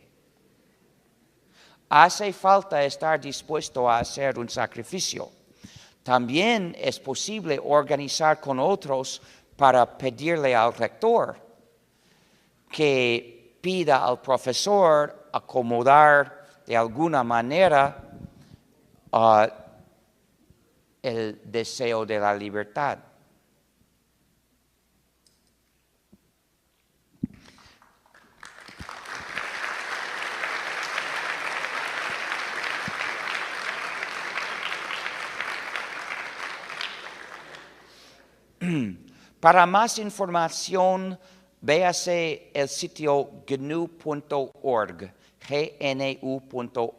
S2: Hace falta estar dispuesto a hacer un sacrificio. También es posible organizar con otros para pedirle al rector que pida al profesor acomodar de alguna manera el deseo de la libertad. Para más información, véase el sitio gnu.org, gnu.org.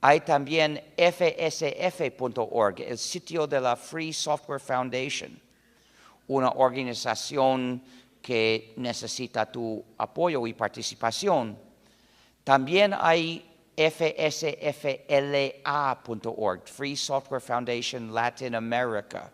S2: Hay también fsf.org, el sitio de la Free Software Foundation, una organización que necesita tu apoyo y participación. También hay fsfla.org, Free Software Foundation Latin America.